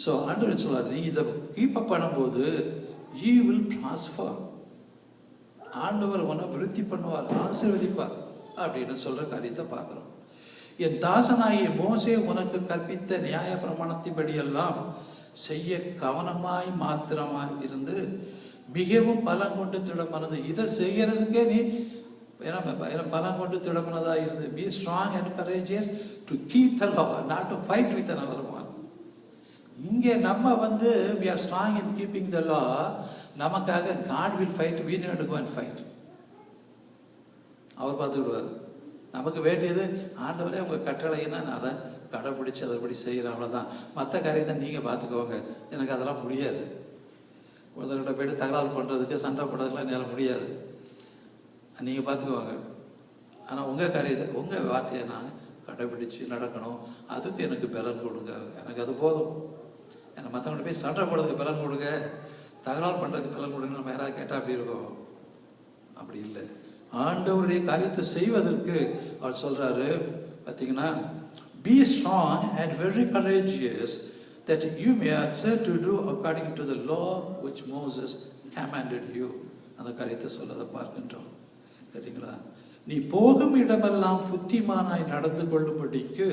So ஆண்டவர் சொல்றார், நீ இதை கீப் அப் பண்ணும்போது you will prosper. ஆண்டவர் உன்னை விருத்தி பண்ணுவார், ஆசீர்வதிப்பார் அப்படின்னு சொல்ற காரியத்தை பார்க்குறோம். என் தாசனாகிய மோசே உனக்கு கற்பித்த நியாய பிரமாணத்தின்படியெல்லாம் செய்ய கவனமாய் மாத்திரமாய் இருந்து மிகவும் பலம் கொண்டு திடமானது. இதை செய்யறதுக்கே நீ பலம் கொண்டு திடமானதா இருந்து. Be strong and courageous to keep the law, not to fight with another one. இங்கே நம்ம we are strong in keeping the law. நமக்காக God will fight, we need to go and fight. அவர் பார்த்துடுவார். நமக்கு வேண்டியது ஆண்டவரே உங்கள் கட்டளைன்னா நான் அதை கடைப்பிடிச்சி அதைப்படி செய்கிறேன், அவ்வளோதான். மற்ற காரியத்தை நீங்கள் பார்த்துக்கோங்க, எனக்கு அதெல்லாம் முடியாது. ஒருத்தர்கிட்ட போய்ட்டு தகராறு பண்ணுறதுக்கு சண்டை போடுறதுக்குலாம் என்னால் முடியாது. நீங்கள் பார்த்துக்குவாங்க. ஆனால் உங்கள் காரியத்தை உங்கள் வார்த்தையை நாங்கள் கடைபிடிச்சு நடக்கணும். அதுக்கு எனக்கு பலன் கொடுங்க. எனக்கு அது போதும். ஏன்னா மற்றவங்கள்ட்ட போய் சண்டை போடுறதுக்கு பலன் கொடுங்க, தகராறு பண்ணுறதுக்கு பலன் கொடுங்க நம்ம யாராவது கேட்டால் அப்படி இருக்கும். அப்படி இல்லை. ஆண்டவருடைய காரியத்தை செய்வதற்கு அவர் சொல்கிறாரு பார்த்தீங்கன்னா, be strong and very courageous that you may observe to do according to the law which Moses commanded you. அந்த காரியத்தை சொல்லதை பார்க்கின்றோம். சரிங்களா? நீ போகும் இடமெல்லாம் புத்திமானாய் நடந்து கொள்ளும்படிக்கு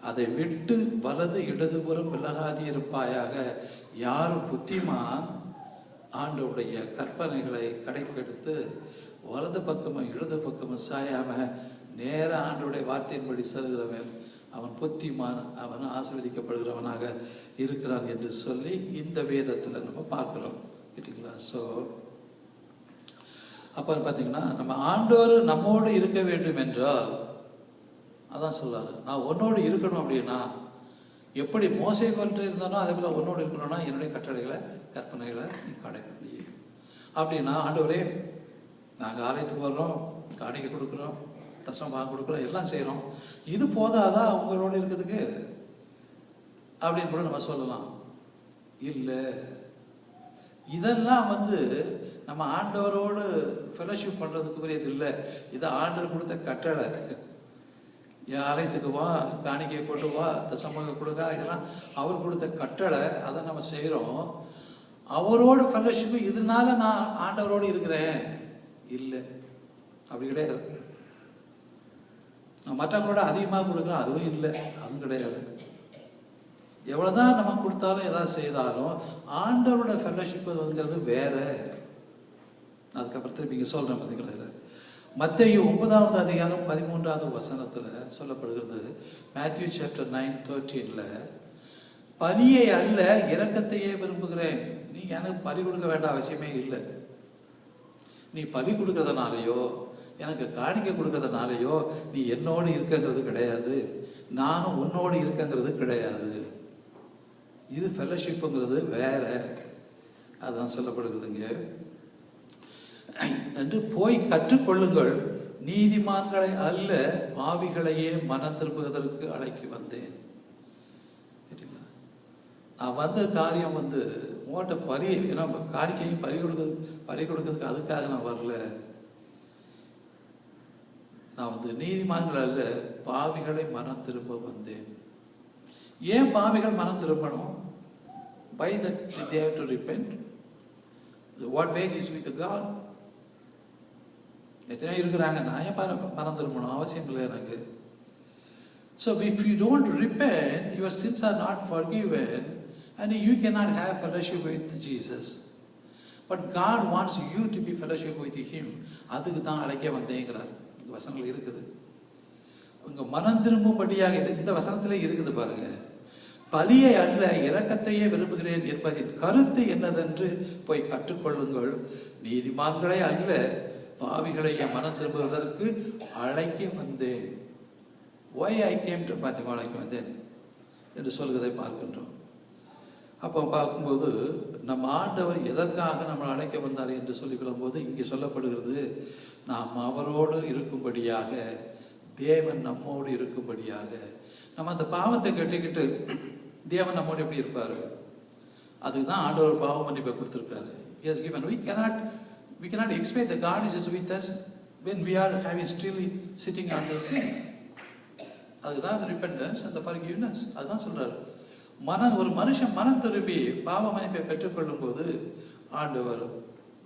அதை விட்டு வலது இடதுபுறம் விலகாதி இருப்பாயாக. யார் புத்திமான்? ஆண்டவருடைய கற்பனைகளை கடைப்பிடித்து வலது பக்கமும் இடது பக்கமும் சாயாம நேர ஆண்டவருடைய வார்த்தையின்படி செல்கிறவன் அவன் புத்திமான், அவன் ஆசீர்வதிக்கப்படுகிறவனாக இருக்கிறான் என்று சொல்லி இந்த வேதத்தில் நம்ம பார்க்கிறோம். கேட்டீங்களா? ஸோ அப்போ பார்த்தீங்கன்னா, நம்ம ஆண்டவர் நம்மோடு இருக்க வேண்டும் என்றால் அதான் சொல்லாரு, நான் உன்னோடு இருக்கணும் அப்படின்னா எப்படி மோசே போன்று இருந்தானோ அதே போல் உன்னோடு இருக்கணும்னா என்னுடைய கட்டளைகளை கற்பனைகளை நீ கடைப்பிடி. அப்படின்னா ஆண்டவரே நாங்கள் ஆலயத்துக்கு வர்றோம், காணிக்கை கொடுக்குறோம், தசமபாகம் கொடுக்குறோம், எல்லாம் செய்கிறோம், இது போதாதான் அவங்களோட இருக்கிறதுக்கு அப்படின்னு கூட நம்ம சொல்லலாம். இல்லை, இதெல்லாம் நம்ம ஆண்டவரோடு ஃபெலோஷிப் பண்ணுறதுக்கு உரியது இல்லை. இதை ஆண்டவர் கொடுத்த கட்டளை. என் ஆலயத்துக்கு வா, காணிக்கையை கொண்டு வா, தசமபாகம் கொடுங்க, இதெல்லாம் அவர் கொடுத்த கட்டளை. அதை நம்ம செய்கிறோம். அவரோட ஃபெலோஷிப் இதனால நான் ஆண்டவரோடு இருக்கிறேன் இல்லை, அப்படி கிடையாது. நான் மற்றவங்களோட அதிகமாக கொடுக்குறேன், அதுவும் இல்லை, அதுவும் கிடையாது. எவ்வளோதான் நம்ம கொடுத்தாலும் எதாவது செய்தாலும் ஆண்டவரோட ஃபெலோஷிப்ங்கிறது வேற. அதுக்கப்புறம் திருப்பி இங்கே சொல்கிறேன் பார்த்தீங்களா, மத்தேயு 9வது அதிகாரம் 13வது வசனத்தில் சொல்லப்படுகிறது. மேத்யூ சாப்டர் 9:13 பலியை அல்ல இரக்கத்தையே விரும்புகிறேன். நீ எனக்கு பலி கொடுக்க வேண்டாம் அவசியமே இல்லை. நீ பலி கொடுக்கறதுனாலையோ எனக்கு காணிக்கை கொடுக்கறதுனாலையோ நீ என்னோடு இருக்கங்கிறது கிடையாது, நானும் உன்னோடு இருக்கங்கிறது கிடையாது. இது ஃபெலோஷிப்புங்கிறது வேற. அதுதான் சொல்லப்படுகிறதுங்க. என்று போய் கற்றுக்கொள்ளுங்கள், நீதிமான்களை அல்ல பாவிகளையே மனம் திரும்புவதற்கு அழைக்கி வந்தேன். சரிங்களா? நான் வந்த காரியம் உங்கள்கிட்ட பறி காணிக்கையும் பறி கொடுக்கறதுக்கு அதுக்காக நான் வரல. நான் நீதிமான்கள் அல்ல பாவிகளை மனம் திரும்ப வந்தேன். ஏன் பாவிகள் மனம் திரும்பணும்? Why that they have to repent? What way is with God? எத்தனை இருக்கிறாங்க, நான் ஏன் மனம் திரும்பணும்? அவசியம் இல்லை எனக்கு. So if you don't repent, your sins are not forgiven and you cannot have fellowship with Jesus. But God wants you to be fellowship with Him. அதுக்கு தான் அழைக்க வந்தேங்கிறார். இந்த வசனங்கள் இருக்குது. உங்க மனம் திரும்பும்படியாக இந்த வசனத்திலே இருக்குது பாருங்க. பலியை அல்ல இரக்கத்தையே விரும்புகிறேன் என்பதின் கருத்து என்னதென்று போய் கற்றுக்கொள்ளுங்கள், நீதிமான்களை அல்ல பாவிகளை என் மனம் திரும்புவதற்கு அழைக்க வந்தேன். Why I came to அழைக்க வந்தேன் என்று சொல்கிறதை பார்க்கின்றோம். அப்போ பார்க்கும்போது நம்ம ஆண்டவர் எதற்காக நம்மளை அழைக்க வந்தார் என்று சொல்லிக்கொள்ளும் போது இங்கே சொல்லப்படுகிறது, நாம் அவரோடு இருக்கும்படியாக, தேவன் நம்மோடு இருக்கும்படியாக. நம்ம அந்த பாவத்தை கட்டிக்கிட்டு தேவன் நம்மோடு எப்படி இருப்பாரு? அதுதான் ஆண்டவர் பாவ மன்னிப்பை கொடுத்திருக்காரு. He has given. We cannot expect that God is with us when we are still sitting on the sin. அதுதான் repentance and the forgiveness. அதுதான் சொல்றாரு. ஒரு மனுஷன் மனம் திரும்பி பாவ மன்னிப்பை பெற்றுக்கொள்ளும் போது ஆண்டவர்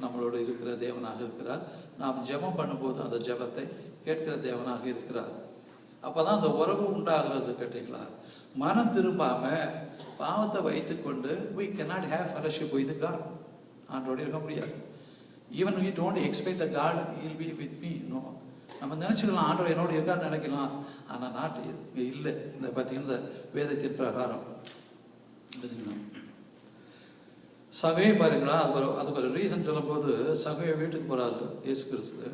நம்மளோடு இருக்கிற தேவனாக இருக்கிறார். நாம் ஜெபம் பண்ணும்போது அந்த ஜெபத்தை கேட்கிற தேவனாக இருக்கிறார். அப்பதான் அந்த உறவு உண்டாகிறது. கேட்டீங்களா? மனம் திரும்பாம பாவத்தை வைத்துக்கொண்டு we cannot have fellowship with God. ஆண்டோடு இருக்க முடியாது. Even we don't expect that God will be with me. No. நம்ம நினைச்சுக்கலாம் ஆண்டவர் என்னோடு இருக்காருன்னு நினைக்கலாம். ஆனா நாட்டு இல்லை. இந்த பார்த்தீங்கன்னா இந்த வேதத்தின் பிரகாரம் சகவே பாருங்களா, அதுக்கு ஒரு ரீசன் சொல்லும் போது சகவே வீட்டுக்கு போறாரு இயேசு கிறிஸ்து.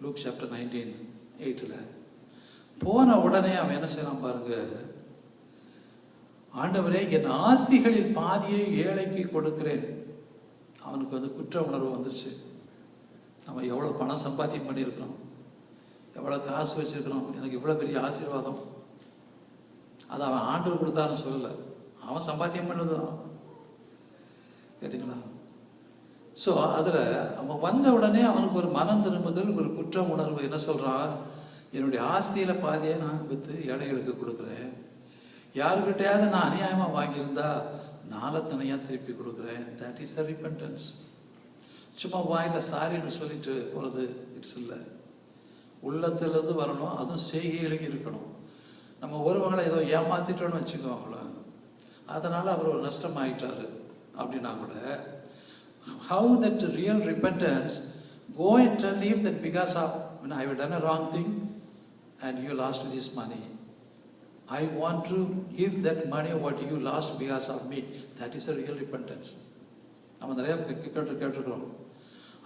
லூக் சாப்டர் 19:8 போன உடனே அவன் என்ன செய்யலாம் பாருங்க, ஆண்டவரே என் ஆஸ்திகளில் பாதியை ஏழைக்கு கொடுக்கிறேன். அவனுக்கு குற்ற உணர்வு வந்துருச்சு. நம்ம எவ்வளோ பணம் சம்பாத்தியம் பண்ணியிருக்கிறோம், எவ்வளோ காசு வச்சுருக்கிறோம், எனக்கு இவ்வளோ பெரிய ஆசீர்வாதம், அது அவன் ஆண்டவர் கொடுத்தான்னு சொல்லலை, அவன் சம்பாத்தியம் பண்ணது தான். கேட்டிங்களா? ஸோ அதில் அவன் வந்த உடனே அவனுக்கு ஒரு மனம் திரும்புதல், ஒரு குற்ற உணர்வு. என்ன சொல்கிறான்? என்னுடைய ஆஸ்தியில் பாதியை நான் விற்று ஏழைகளுக்கு கொடுக்குறேன், யாருக்கிட்டையாவது நான் அநியாயமாக வாங்கியிருந்தா நாளத்தனையாக திருப்பி கொடுக்குறேன். That is the repentance. சும்மா வாயில் சாரின்னு சொல்லிட்டு போகிறது இட்ஸ் இல்லை, உள்ளத்திலிருந்து வரணும். அதுவும் செய்கைகளுக்கு இருக்கணும். நம்ம ஒருவங்களை ஏதோ ஏமாத்திட்டோன்னு வச்சுக்கோங்களேன், அதனால் அவர் ஒரு நஷ்டம் ஆகிட்டாரு அப்படின்னா கூட, how that real repentance, go and tell him that because of when I have done a wrong thing and you lost this money, I want to give that money what you lost because of me. That is a real repentance. நம்ம நிறைய கேட்டிருக்கிறோம்.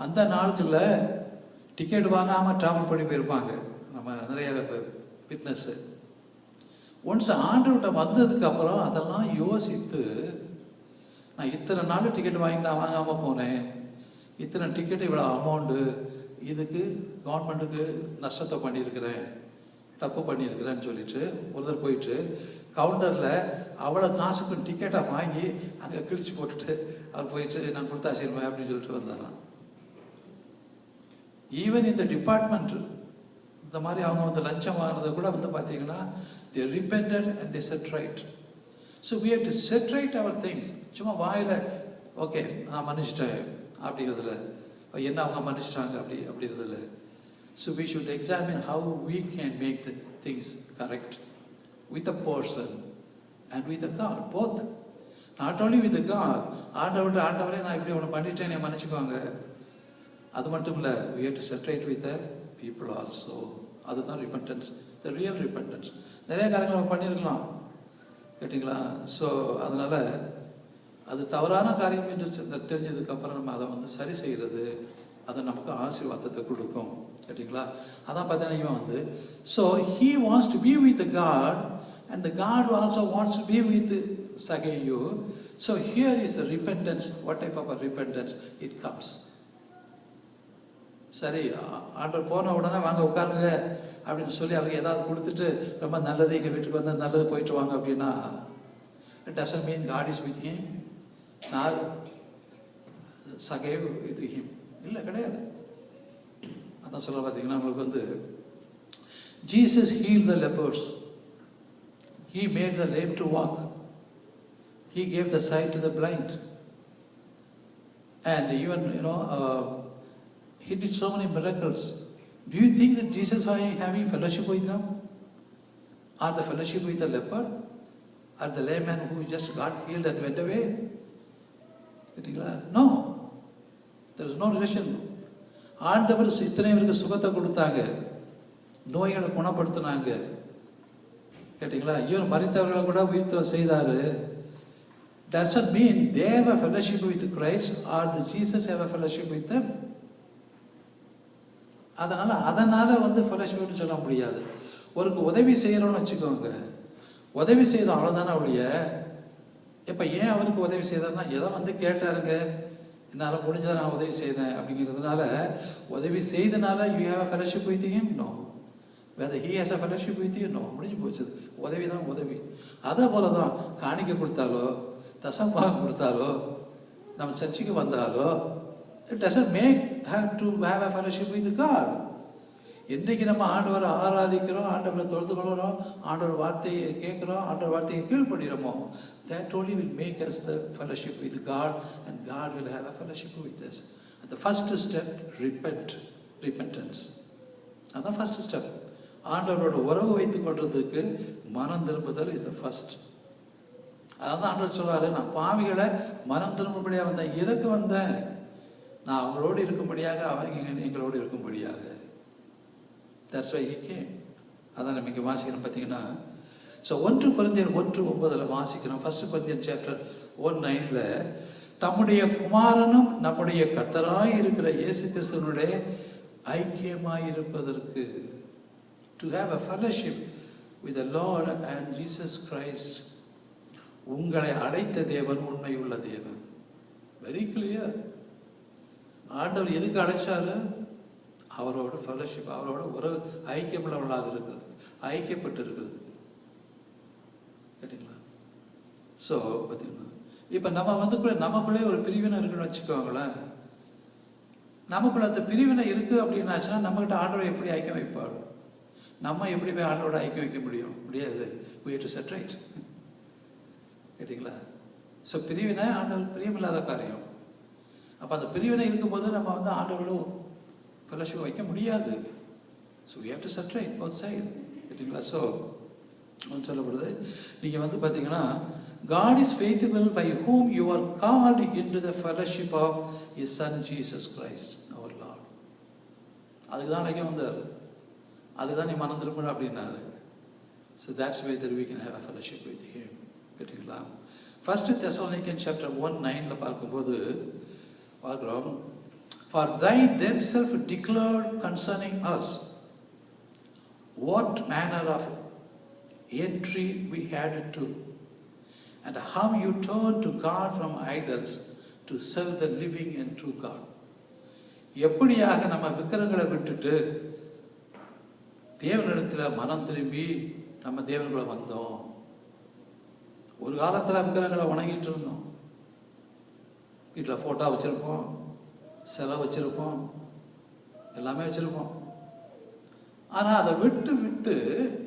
அந்த நாட்களில் ticket வாங்காமல் travel பண்ணி போயிருப்பாங்க நம்ம நிறைய ஃபிட்னஸ்ஸு. ஒன்ஸ் ஆண்டவர்கிட்ட வந்ததுக்கப்புறம் அதெல்லாம் யோசித்து, நான் இத்தனை நாள் டிக்கெட் வாங்கி நான் வாங்காமல் போனேன், இத்தனை டிக்கெட்டு இவ்வளோ அமௌண்ட்டு, இதுக்கு கவர்மெண்ட்டுக்கு நஷ்டத்தை பண்ணியிருக்கிறேன், தப்பு பண்ணியிருக்கிறேன்னு சொல்லிட்டு ஒருத்தர் போயிட்டு கவுண்டரில் அவ்வளோ காசுக்கு டிக்கெட்டை வாங்கி அங்கே கிழிச்சு போட்டுட்டு அவர் போயிட்டு நான் கொடுத்தா சரிமே அப்படின்னு சொல்லிட்டு வந்தாராம். ஈவன் இந்த டிபார்ட்மெண்ட் இந்த மாதிரி அவங்க வந்து லஞ்சம் வாங்கினதை கூட வந்து பார்த்தீங்கன்னா they repented and they set right. So we have to set right our things. சும்மா வாயில் ஓகே நான் மன்னிச்சிட்டேன் அப்படிங்கிறதுல, என்ன அவங்க மன்னிச்சிட்டாங்க அப்படிங்கிறதுல. So we should examine how we can make the things correct with a person and with a God, both. Not only with the God, ஆண்டவரே நான் இப்படி ஒன்று பண்ணிட்டேன் மன்னிச்சுக்குவாங்க, அது மட்டும் இல்லை, we have to set right with the people also. அதுதான் repentance, the real repentance. நிறைய காரியங்கள் நம்ம பண்ணியிருக்கலாம், கேட்டிங்களா? ஸோ அதனால் அது தவறான காரியம் என்று தெரிஞ்சதுக்கப்புறம் நம்ம அதை வந்து சரி செய்கிறது, அதை நமக்கு ஆசீர்வாதத்தை கொடுக்கும், கேட்டிங்களா? அதான் பார்த்தீங்கன்னா இவன் வந்து, so he wants to be with the God and the God also wants to be with Zacchaeus. So here is the repentance. What type of a repentance it comes? சரி, ஆண்டவர் போன உடனே வாங்க உட்காருங்க அப்படின்னு சொல்லி அவருக்கு ஏதாவது கொடுத்துட்டு ரொம்ப நல்லது எங்கள் வீட்டுக்கு வந்து நல்லது போயிட்டு வாங்க அப்படின்னா, it doesn't mean God is with him nor Zacchaeus with him. இல்லை, கிடையாது. அதான் சொல்ல பார்த்தீங்கன்னா உங்களுக்கு வந்து Jesus healed the lepers, he made the lame to walk, he gave the sight to the blind, and even he did so many miracles. Do you think that Jesus was having fellowship with them, or the fellowship with the leper, or the layman who just got healed and went away? No, there is no relation. ஆண்டவர் இத்தனை பேருக்கு சுகத்தை கொடுத்தாங்க, நோய்களை குணப்படுத்தினாங்க, கேட்டிங்களா? இவன் மரித்தவர்களை கூட உயிர்த்தெழ செய்தாரு. Doesn't mean they have a fellowship with Christ or the Jesus have a fellowship with them. அதனால் வந்து ஃபெலோஷிப்னு சொல்ல முடியாது. ஒரு உதவி செய்கிறோன்னு வச்சுக்கோங்க, உதவி செய்தோம் அவ்வளோதானே ஒழிய, இப்போ ஏன் அவருக்கு உதவி செய்தார்னா எதை வந்து கேட்டாருங்க, என்னால் முடிஞ்சதை நான் உதவி செய்தேன் அப்படிங்கிறதுனால உதவி செய்தனால you have a fellowship with him? No. வேறு he has a fellowship with you? No. முடிஞ்சு போச்சு. உதவி தான் உதவி. அதே போல தான் காணிக்கை கொடுத்தாலோ தசம்பாகம் கொடுத்தாலோ நம்ம சர்ச்சுக்கு வந்தாலோ it doesn't make have to have a fellowship with God. இன்றைக்கு நம்ம ஆண்டவரை ஆராதிக்கிறோம், ஆண்டவரை தொழுது கொள்கிறோம், ஆண்டவர் வார்த்தையை கேட்குறோம், ஆண்டவர் வார்த்தையை கீழ்ப்படுகிறோமோ, that only will make us the fellowship with God and God will have a fellowship with us. And the first step, repentance. அதான் first step. ஆண்டவரோட உறவு வைத்துக் கொள்றதுக்கு மனம் திரும்புதல் is the first. அதான் ஆண்டவர் சொல்றாரு, நான் பாவிகளை மனம் திரும்பும்படியாக வந்தேன். எதற்கு வந்தேன்? நான் அவங்களோடு இருக்கும்படியாக, அவங்க எங்களோடு இருக்கும்படியாக. That's why he came. அதான் நம்ம இங்கே வாசிக்கிறோம் பார்த்தீங்கன்னா. ஸோ 1 கொரிந்தியர் 1:9 வாசிக்கிறோம். 1 கொரிந்தியர் சாப்டர் 1:9 தம்முடைய குமாரனும் நம்முடைய கர்த்தராய் இருக்கிற இயேசு கிறிஸ்துவனுடைய ஐக்கியமாய் இருப்பதற்கு, to have a fellowship with the Lord and Jesus Christ. உங்களை அழைத்த தேவன் உண்மை உள்ள தேவன். Very clear. ஆண்டவர் எதுக்கு அழைச்சாரு? அவரோட ஃபெலோஷிப், அவரோட ஒரு ஐக்கியமுள்ளவர்களாக இருக்கிறது, ஐக்கியப்பட்டு இருக்கிறது. கேட்டீங்களா? ஸோ பார்த்தீங்கன்னா இப்போ நம்ம நமக்குள்ளே ஒரு பிரிவினை இருக்குன்னு வச்சுக்கோங்களேன். நமக்குள்ள அந்த பிரிவினை இருக்குது அப்படின்னாச்சுன்னா நம்மகிட்ட ஆண்டவரை எப்படி ஐக்கியம் வைப்பார்? நம்ம எப்படி போய் ஆண்டவரோட ஐக்கியம் வைக்க முடியாது. we have to separate. கேட்டீங்களா? ஸோ பிரிவினை ஆண்டவர் பிரியமில்லாத காரியம். அப்போ அந்த பிரிவினை இருக்கும்போது நம்ம ஆண்டவரோட ஃபெலோஷிப் வைக்க முடியாது. So we have to separate both sides. கேட்டீங்களா? ஸோ சொல்லப்படுது, நீங்கள் பார்த்தீங்கன்னா God is faithful by whom you are called into the fellowship of His Son Jesus Christ our Lord. அதுக்கு தான் அழைக்க வந்தார், அதுதான் நீ மனம் திரும்பணும் அப்படின்னாரு. So that's why that we can have a fellowship with Him. கேட்டீங்களா? 1 Thessalonians chapter 1:9 பார்க்கும்போது பார்க்கிறோம், for they themselves declared concerning us what manner of entry we had to, and how you turned to God from idols to serve the living and true God. எப்படியாக நம்ம விக்கிரகங்களை விட்டுட்டு தேவனிடத்தில் மனம் திரும்பி நம்ம தேவனுக்குள்ள வந்தோம். ஒரு காலத்தில் விக்கிரகங்களை வணங்கிட்டு இருந்தோம். வீட்டில் ஃபோட்டோ வச்சுருப்போம், சிலை வச்சுருப்போம், எல்லாமே வச்சுருப்போம். ஆனால் அதை விட்டு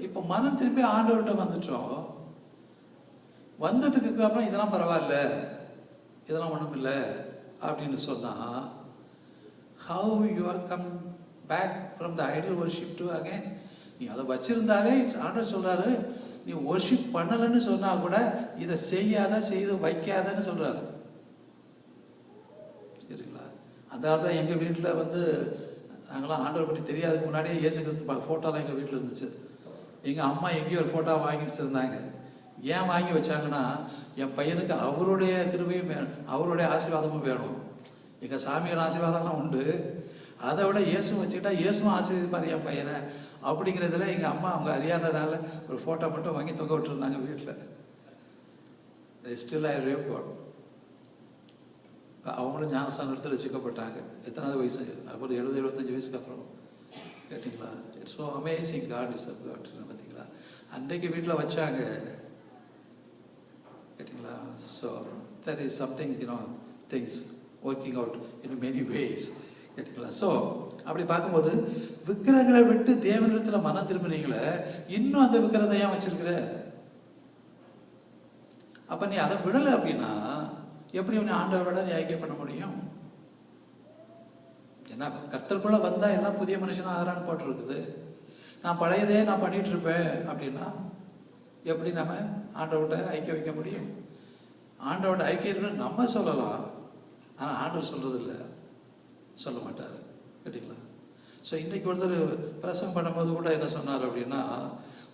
இப்போ மனம் திரும்பி ஆண்டவர்கிட்ட வந்துட்டோம். வந்ததுக்கு அப்புறம் இதெல்லாம் பரவாயில்ல, இதெல்லாம் ஒன்றும் இல்லை அப்படின்னு சொன்னால், how you are come back from the idol worship to again. நீ அதை வச்சிருந்தாலே ஆண்டவர் சொல்கிறாரு, நீ வர்ஷிப் பண்ணலைன்னு சொன்னால் கூட இதை செய்து வைக்காதன்னு சொல்கிறாரு. சரிங்களா? அதனால தான் எங்கள் வீட்டில் நாங்களாம் ஆண்டவர் பற்றி தெரியாதுக்கு முன்னாடியே இயேசு கிறிஸ்து ஃபோட்டோலாம் எங்கள் வீட்டில் இருந்துச்சு. எங்கள் அம்மா எங்கேயோ ஒரு ஃபோட்டோ வாங்கி வச்சுருந்தாங்க. ஏன் வாங்கி வச்சாங்கன்னா, என் பையனுக்கு அவருடைய கிருபையும் வேணும், அவருடைய ஆசீர்வாதமும் வேணும். எங்கள் சாமியோட ஆசீர்வாதம்லாம் உண்டு, அதை விட இயேசுவும் வச்சுக்கிட்டா இயேசுவும் ஆசீர்வதிப்பார் என் பையனை அப்படிங்கிறதுல எங்கள் அம்மா அவங்க அறியாதனால ஒரு ஃபோட்டோ மட்டும் வாங்கி தொங்க விட்டுருந்தாங்க வீட்டில். Still I rave God. அவங்களும் ஞானஸ்தானம் எடுத்து வச்சுக்கப்பட்டாங்க. எத்தனாவது வயசு? அப்புறம் 70-75 வயசுக்கு அப்புறம். கேட்டிங்களா? It's so amazing. God is a God. பார்த்தீங்களா? அன்றைக்கு வீட்டில் வச்சாங்க. கேட்டிங்களா? So that is something, things working out in many ways. கேட்டிங்களா? ஸோ அப்படி பார்க்கும்போது விக்கிரகங்களை விட்டு தேவனிடத்தில் மனம் திரும்பினீங்களே, இன்னும் அந்த விக்கிரகத்தை ஏன் வச்சிருக்கிற? அப்போ நீ அதை விடலை அப்படின்னா எப்படி உன்னை ஆண்டவரோட நீ ஐக்கியம் பண்ண முடியும்? ஏன்னா கர்த்தருக்குள்ள வந்தால் எல்லாம் புதிய மனுஷனாக ஆகிறான்னு போட்டிருக்குது. நான் பழையதே நான் பண்ணிட்டு இருப்பேன் அப்படின்னா எப்படி நம்ம ஆண்டவர்கிட்ட ஐக்கியம் வைக்க முடியும்? ஆண்டவரோட ஐக்கியம் நம்ம சொல்லலாம், ஆனால் ஆண்டவர் சொல்றது இல்லை, சொல்ல மாட்டார். கேட்டிங்களா? ஸோ இன்றைக்கு ஒருத்தர் பிரசங்கம் பண்ணும்போது கூட என்ன சொன்னார் அப்படின்னா,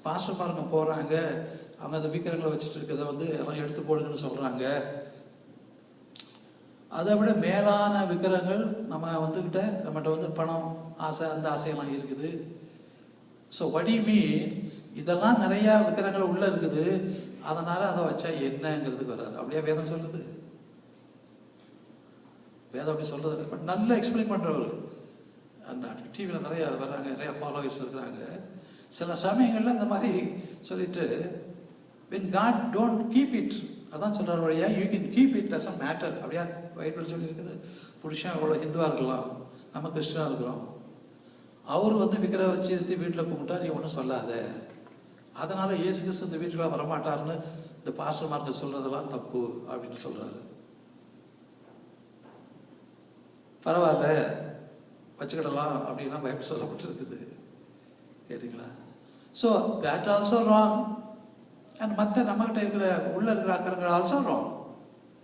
பாஸ்டர்மாருங்க போகிறாங்க, அவங்க அந்த விக்கிரகங்களை வச்சுட்டு இருக்கிறத எல்லாம் எடுத்து போடுங்கன்னு சொல்கிறாங்க. அதை விட மேலான விக்கிரகங்கள் நம்மகிட்ட பணம் ஆசை, அந்த ஆசையெல்லாம் இருக்குது. So what do you mean? இதெல்லாம் நிறையா விக்கிரகங்கள் உள்ளே இருக்குது, அதனால் அதை வச்சா என்னங்கிறதுக்கு வர்றாரு. அப்படியே வேதம் சொல்லுது? வேதம் அப்படி சொல்றது இல்லை. பட் நல்லா எக்ஸ்பிளைன் பண்ணுறவர். டிவியில் நிறையா வர்றாங்க, நிறையா ஃபாலோவர்ஸ் இருக்கிறாங்க. சில சமயங்களில் இந்த மாதிரி சொல்லிட்டு, when God don't keep it, அதான் சொல்கிறார் வழியா, you can keep it doesn't matter. அப்படியா பைபிள் சொல்லியிருக்குது. புருஷன் அவ்வளோ ஹிந்துவாக இருக்கலாம், நம்ம கிறிஸ்டினாக இருக்கிறோம். அவர் விக்கிரக வச்சு எடுத்து வீட்டில் கும்பிட்டா நீ ஒன்றும் சொல்லாத, அதனால இயேசு கிறிஸ்து இந்த வீட்டுக்குள்ள வரமாட்டாருன்னு இந்த பாஸ்டர்மார்க்கு சொல்றதெல்லாம் தப்பு அப்படின்னு சொல்றாரு. பரவாயில்ல வச்சுக்கிடலாம் அப்படின்னா பைபிள் சொல்லப்பட்டிருக்குது. கேட்டீங்களா? So that also wrong. And மற்ற நம்மகிட்ட இருக்கிற உள்ள இருக்கிற அக்கறங்கள் ஆல்சோ ராங்.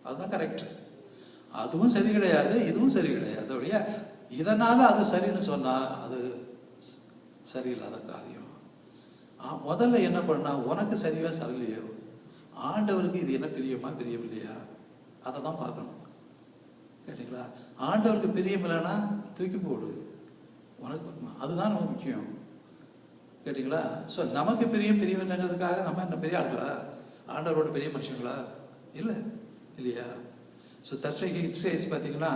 அதுதான் கரெக்ட். அதுவும் சரி கிடையாது, இதுவும் சரி கிடையாது. அப்படியே இதனால அது சரின்னு சொன்னா அது சரியில்லாத காரியம். முதல்ல என்ன பண்ணா, உனக்கு சரியா சரியில்லையோ, ஆண்டவருக்கு இது என்ன பிரியமா பிரியமில்லையா, அதை தான் பார்க்கணும். கேட்டீங்களா? ஆண்டவருக்கு பிரியம் இல்லைன்னா தூக்கி போடு, உனக்கு அதுதான் ரொம்ப முக்கியம். கேட்டீங்களா? ஸோ நமக்கு பிரியம் இல்லைங்கிறதுக்காக நம்ம என்ன பெரிய ஆட்களா, ஆண்டவரோட பெரிய மனுஷங்களா? இல்லை இல்லையா? So that's why it says. பார்த்தீங்கன்னா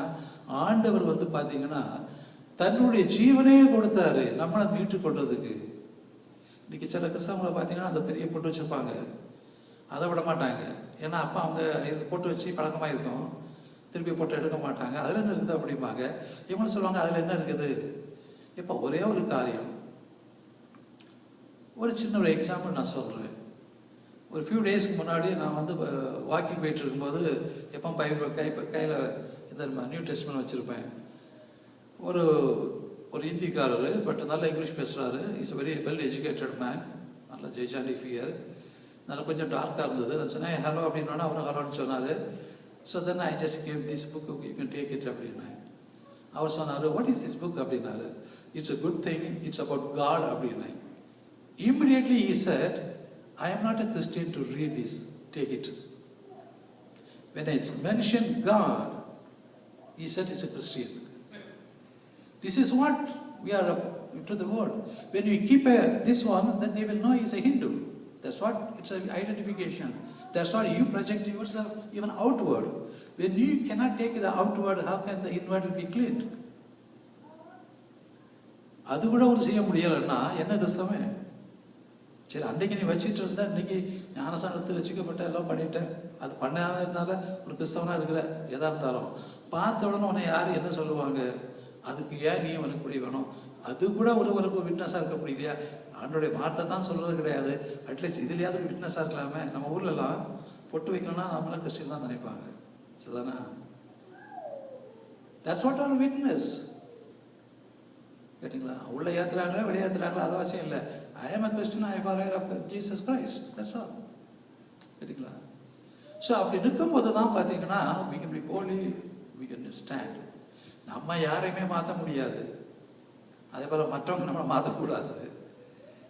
ஆண்டவர் பார்த்தீங்கன்னா தன்னுடைய ஜீவனே கொடுத்தாரு நம்மளை மீட்டு கொள்றதுக்கு. இன்னைக்கு சில கிறிஸ்தவங்களை பார்த்தீங்கன்னா அந்த பெரிய பொட்டு வச்சுருப்பாங்க, அதை விட மாட்டாங்க. ஏன்னா அப்போ அவங்க இது பொட்டு வச்சு பழக்கமாக இருக்கும், திருப்பி போட்டு எடுக்க மாட்டாங்க. அதில் என்ன இருக்குது அப்படிம்பாங்க. இவங்க சொல்லுவாங்க அதில் என்ன இருக்குது. இப்போ ஒரே ஒரு காரியம், ஒரு சின்ன ஒரு எக்ஸாம்பிள் நான் சொல்கிறேன். ஒரு ஃபியூ டேஸ்க்கு முன்னாடி நான் வந்து வாக்கிங் போயிட்டு இருக்கும்போது எப்போ கையில் இந்த நியூ டெஸ்ட்மென்ட் வச்சுருப்பேன். ஒரு ஹிந்திக்காரர், பட் நல்லா இங்கிலீஷ் பேசுகிறாரு. Is very well educated man, நல்ல ஜெய்சாண்டி ஃபிகர். நல்லா கொஞ்சம் டார்க்காக இருந்தது. நான் சொன்னேன் ஹலோ அப்படின்னா அவரும் ஹலோன்னு சொன்னார். So then I just gave this book, you can take it அப்படின்னேன். அவர் சொன்னார் வாட் இஸ் திஸ் புக் அப்படின்னாரு. It's a good thing, it's about God அப்படின்னேன். Immediately he said, I am not a Christian to read this, take it. When it's mentioned God, he said he's a Christian. This is what we are to the world. When you keep this one, then they will know he's a Hindu. That's what, it's an identification. That's why you project yourself even outward. When you cannot take the outward, how can the inward be cleaned? அது கூட ஒரு செய்ய முடியலைன்னா என்ன கிறிஸ்தவன்? சரி, அன்றைக்கு நீ வச்சுட்டு இருந்தா இன்னைக்கு ஞானசானத்தில் வச்சுக்கப்பட்ட எல்லாம் பண்ணிட்டேன், அது பண்ணாத இருந்தால ஒரு கிறிஸ்தவனா இருக்கிற எதா இருந்தாலும் பார்த்த உடனே உன்னை யார் என்ன சொல்லுவாங்க? அதுக்கு ஏன் நீ உனக்கு இப்படி வேணும்? அது கூட ஒருவருக்கு ஒரு விட்னஸாக இருக்க முடியலையா? ஆண்டோடைய வார்த்தை தான் சொல்றது கிடையாது. அட்லீஸ்ட் இதுலையாவது ஒரு விட்னஸாக இருக்கலாமே. நம்ம ஊர்லலாம் பொட்டு வைக்கலன்னா நம்மளாம் கிறிஸ்டின் தான் நினைப்பாங்க. சரிதானா? That's what are witness. கேட்டிங்களா? உள்ள ஏற்றுறாங்களா வெளியே ஏற்றுறாங்களா அது அவசியம் இல்லை. I am a Christian, I am a follower of Jesus Christ. That's all. கேட்டிங்களா? ஸோ அப்படி இருக்கும்போது தான் பார்த்தீங்கன்னா we can be boldly, we can stand. நம்ம யாரையுமே மாற்ற முடியாது, அதே போல் மற்றவங்க நம்மளை மாற்றக்கூடாது.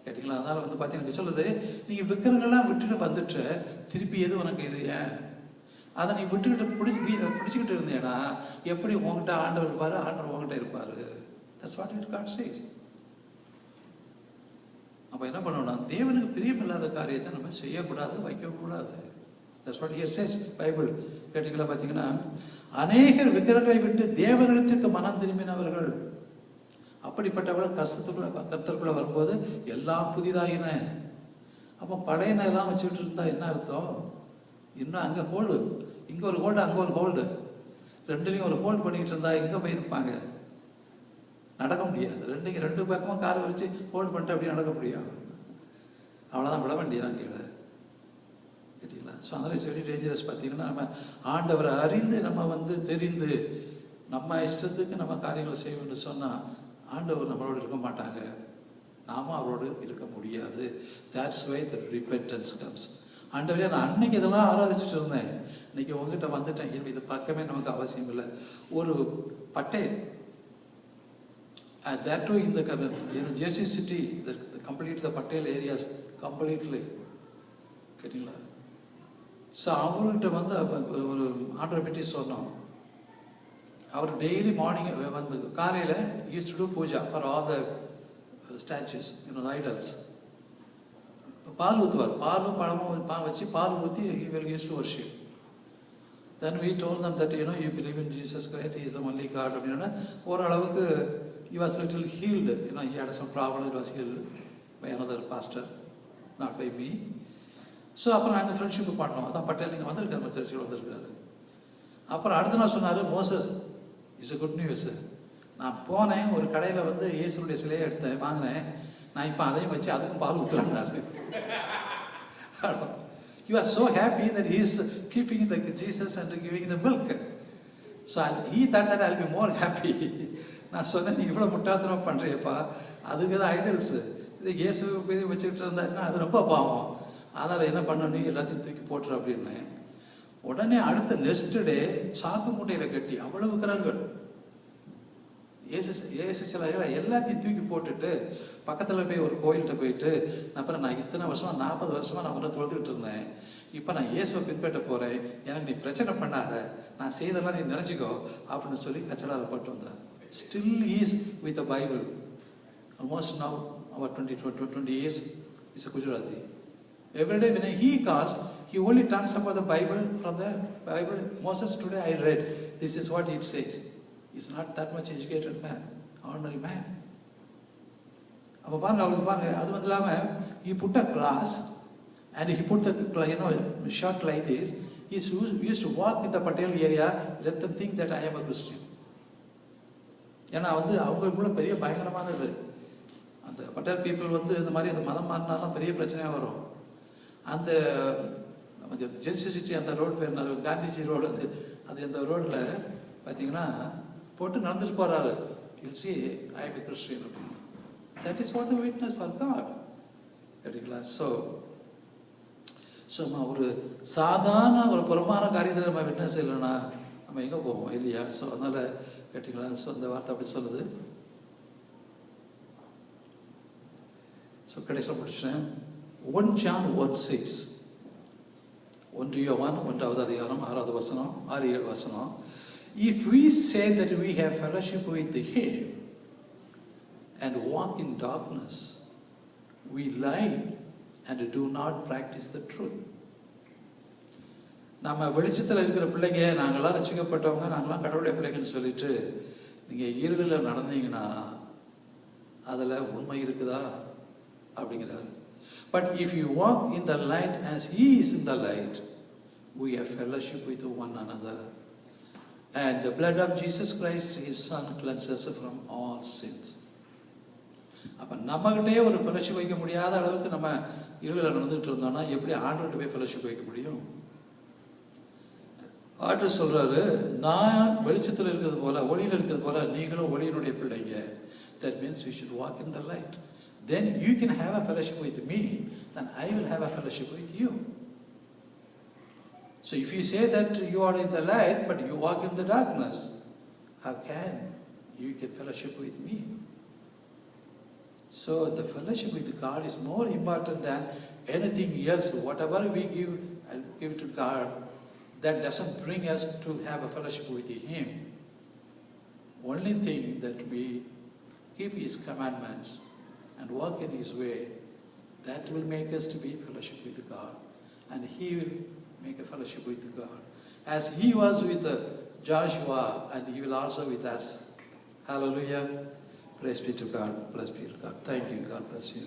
கேட்டிங்களா? அதனால் வந்து பார்த்தீங்கன்னா சொல்லுது, நீங்கள் விக்கிரங்கள்லாம் விட்டுட்டு வந்துட்டு திருப்பி எது உனக்கு இது ஏன்? அதை நீ விட்டுக்கிட்டு பிடிச்சிக்கிட்டு இருந்தேன்னா எப்படி உங்ககிட்ட ஆண்டவர் இருப்பார், ஆண்டவர் உங்ககிட்ட இருப்பார். That's what God says. அப்போ என்ன பண்ணணும்னா தேவனுக்கு பிரியமில்லாத காரியத்தை நம்ம செய்யக்கூடாது, வைக்கக்கூடாது. That's what here says Bible. கேட்டிங்களா? பார்த்தீங்கன்னா அநேகர் விக்கிரங்களை விட்டு தேவனிடத்திற்கு மனம் திரும்பினவர்கள். அப்படிப்பட்டவர்கள் கர்த்தருக்குள்ள வரும்போது எல்லாம் புதிதாகின. அப்போ பழையன எல்லாம் வச்சுக்கிட்டு இருந்தா என்ன அர்த்தம்? இன்னும் அங்கே ஹோல்டு, இங்கே ஒரு ஹோல்டு, அங்கே ஒரு ஹோல்டு, ரெண்டுலையும் ஒரு ஹோல்டு பண்ணிக்கிட்டு இருந்தா எங்கே போயிருப்பாங்க? நடக்க முடியாது. ரெண்டு பக்கமும் காலை வச்சு ஹோல்டு பண்ணிட்டு அப்படி நடக்க முடியும்? அவ்வளோதான், விட வேண்டியதான் கீழே. கேட்டிங்களா? ஸோ அதனால் இட்ஸ் வெரி டேஞ்சரஸ். பார்த்தீங்கன்னா நம்ம ஆண்டவரை அறிந்து நம்ம வந்து தெரிந்து நம்ம இஷ்டத்துக்கு நம்ம காரியங்களை செய்வோம்னு சொன்னால் ஆண்டவர் நம்மளோடு இருக்க மாட்டாங்க, நாம அவரோடு இருக்க முடியாது. That's why the repentance comes. ஆண்டவரே நான் அன்னைக்கு இதெல்லாம் ஆராதிச்சுட்டு இருந்தேன், இன்னைக்கு உங்ககிட்ட வந்துட்டேன், இது பக்கமே நமக்கு அவசியம் இல்லை. ஒரு Patel that too in the Jersey city, the complete the Patel areas completely. கேட்டிங்களா? ஸோ அவர்கிட்ட வந்து ஒரு ஆர்டரை பற்றி சொன்னோம். அவர் டெய்லி மார்னிங் வந்து காலையில் use to do puja for all the statues, the idols. பால் ஊற்றுவார், பாலும் பழமும் வச்சு பால் ஊற்றி he will use to worship. Then we told them that you believe in Jesus Christ, he is the only God. அப்படின்னா ஓரளவுக்கு he was little healed. He had some problem, it was healed by another pastor, not by me. So அப்புறம் நாங்கள் friendship பண்ணோம். அதான் பட்டேல் நீங்கள் வந்திருக்காரு, சர்ச்சுக்கு வந்திருக்காரு. அப்புறம் அடுத்த நாள் சொன்னார், Moses is a good news. நான் போனேன், ஒரு கடையில் வந்து இயேசுடைய சிலையை எடுத்தேன், வாங்கினேன், நான் இப்போ அதையும் வச்சு அதுக்கும் பால் ஊற்றுறாரு. You are so happy that he is keeping the Jesus and giving the milk. So he thought that I'll be more happy. நான் சொன்னேன், நீ இவ்வளோ முட்டாள்தனம் பண்ணுறியப்பா, அதுக்கு தான் ஐடல்ஸு, இது இயேசு வச்சுக்கிட்டு இருந்தாச்சுன்னா அது ரொம்ப பாவம், அதனால் என்ன பண்ணணும், எல்லாத்தையும் தூக்கி போட்டுரு அப்படின்னேன். உடனே அடுத்த நெக்ஸ்ட் டே சாக்கு மூட்டையில் கட்டி அவ்வளவு விக்கிரங்கள், ஏசு சிலைகளை எல்லாத்தையும் தூக்கி போட்டுட்டு பக்கத்தில் போய் ஒரு கோயில்கிட்ட போயிட்டு, அப்புறம் நான் இத்தனை வருஷம் 40 வருஷமாக நான் ஒன்றை தொழுதுகிட்டு இருந்தேன், இப்போ நான் இயேசுவை பின்பற்ற போகிறேன், எனக்கு நீ பிரச்சனை பண்ணாத, நான் செய்தெல்லாம் நீ நினச்சிக்கோ அப்படின்னு சொல்லி கச்சடாவில் போட்டு வந்தேன். Still he is with the Bible. Almost now about 20 years is a Gujarati. Every day when he calls, he only talks about the Bible. From the Bible, Moses today I read, this is what it says. He's not that much educated man. ordinary man. அப்போ பாருங்க, அவருக்கு பாருங்க, அது வந்து இல்லாமல் he put a cross and he put the short like this. He used to walk in the Patel area, let them think that I am a Christian. ஏன்னா வந்து அவங்களுக்குள்ள பெரிய பயங்கரமானது, அந்த பட்டேல் பீப்புள் வந்து இந்த மாதிரி அந்த மதம் மாறினாலும் பெரிய பிரச்சனையாக வரும். அந்த ஜெர்சி சிட்டி அந்த ரோடு பேர் காந்திஜி ரோடு, அது அந்த ரோடில் பார்த்தீங்கன்னா போட்டு நடந்துட்டு போகிறாரு. You'll see I am a Christian அப்படின்னு. That is what the witness for God. சரிங்களா? ஸோ ஒரு சாதாரண ஒரு புறமான காரியத்தில் நம்ம விட்னஸ் இல்லைன்னா நம்ம எங்கே போவோம் இல்லையா? ஸோ அதனால் கேட்டிங்களா? ஸோ அந்த வார்த்தை அப்படி சொல்லுது. ஸோ கடைசியில் முடிச்சேன். 1 John 1:6, 1 யோவான் 1வது அதிகாரம் 6வது வசனம், 6-7 வசனம். If we say that we have fellowship with Him and walk in darkness, we lie and do not practice the truth. நம்ம வெளிச்சத்தில் இருக்கிற பிள்ளைங்க, நாங்கள்லாம் ரசிக்கப்பட்டவங்க, நாங்களாம் கடவுளுடைய பிள்ளைங்கன்னு சொல்லிட்டு நீங்கள் இருளில் நடந்தீங்கன்னா அதில் உண்மை இருக்குதா அப்படிங்கிறாரு. But if you walk in the light as He is in the light, we have fellowship with one another. And the blood of Jesus Christ, His Son, cleanses us from all sins. அப்போ நம்மகிட்டே ஒரு fellowship வைக்க முடியாத அளவுக்கு நம்ம இருளில் நடந்துகிட்டு இருந்தோம்னா எப்படி ஆண்டவர்கிட்ட போய் ஃபெலோஷிப் வைக்க முடியும்? ஆண்டவர் சொல்றாரு, நான் வெளிச்சத்தில் இருக்கிறது போல, ஒளியில் இருக்கிறது போல நீங்களும் ஒளியினுடைய பிள்ளைங்க. That means you should walk in the light. Then you can have a fellowship with me, then I will have a fellowship with you. So if you say that you are in the light but you walk in the darkness, how can you get fellowship with me? So the fellowship with God is more important than anything else. Whatever we give to God, that doesn't bring us to have a fellowship with Him. Only thing that we keep His commandments and walk in His way, that will make us to be fellowship with God. And He will make a fellowship with God. As He was with Joshua, and He will also with us. Hallelujah. Praise be to God. Praise be to God. Thank you. God bless you.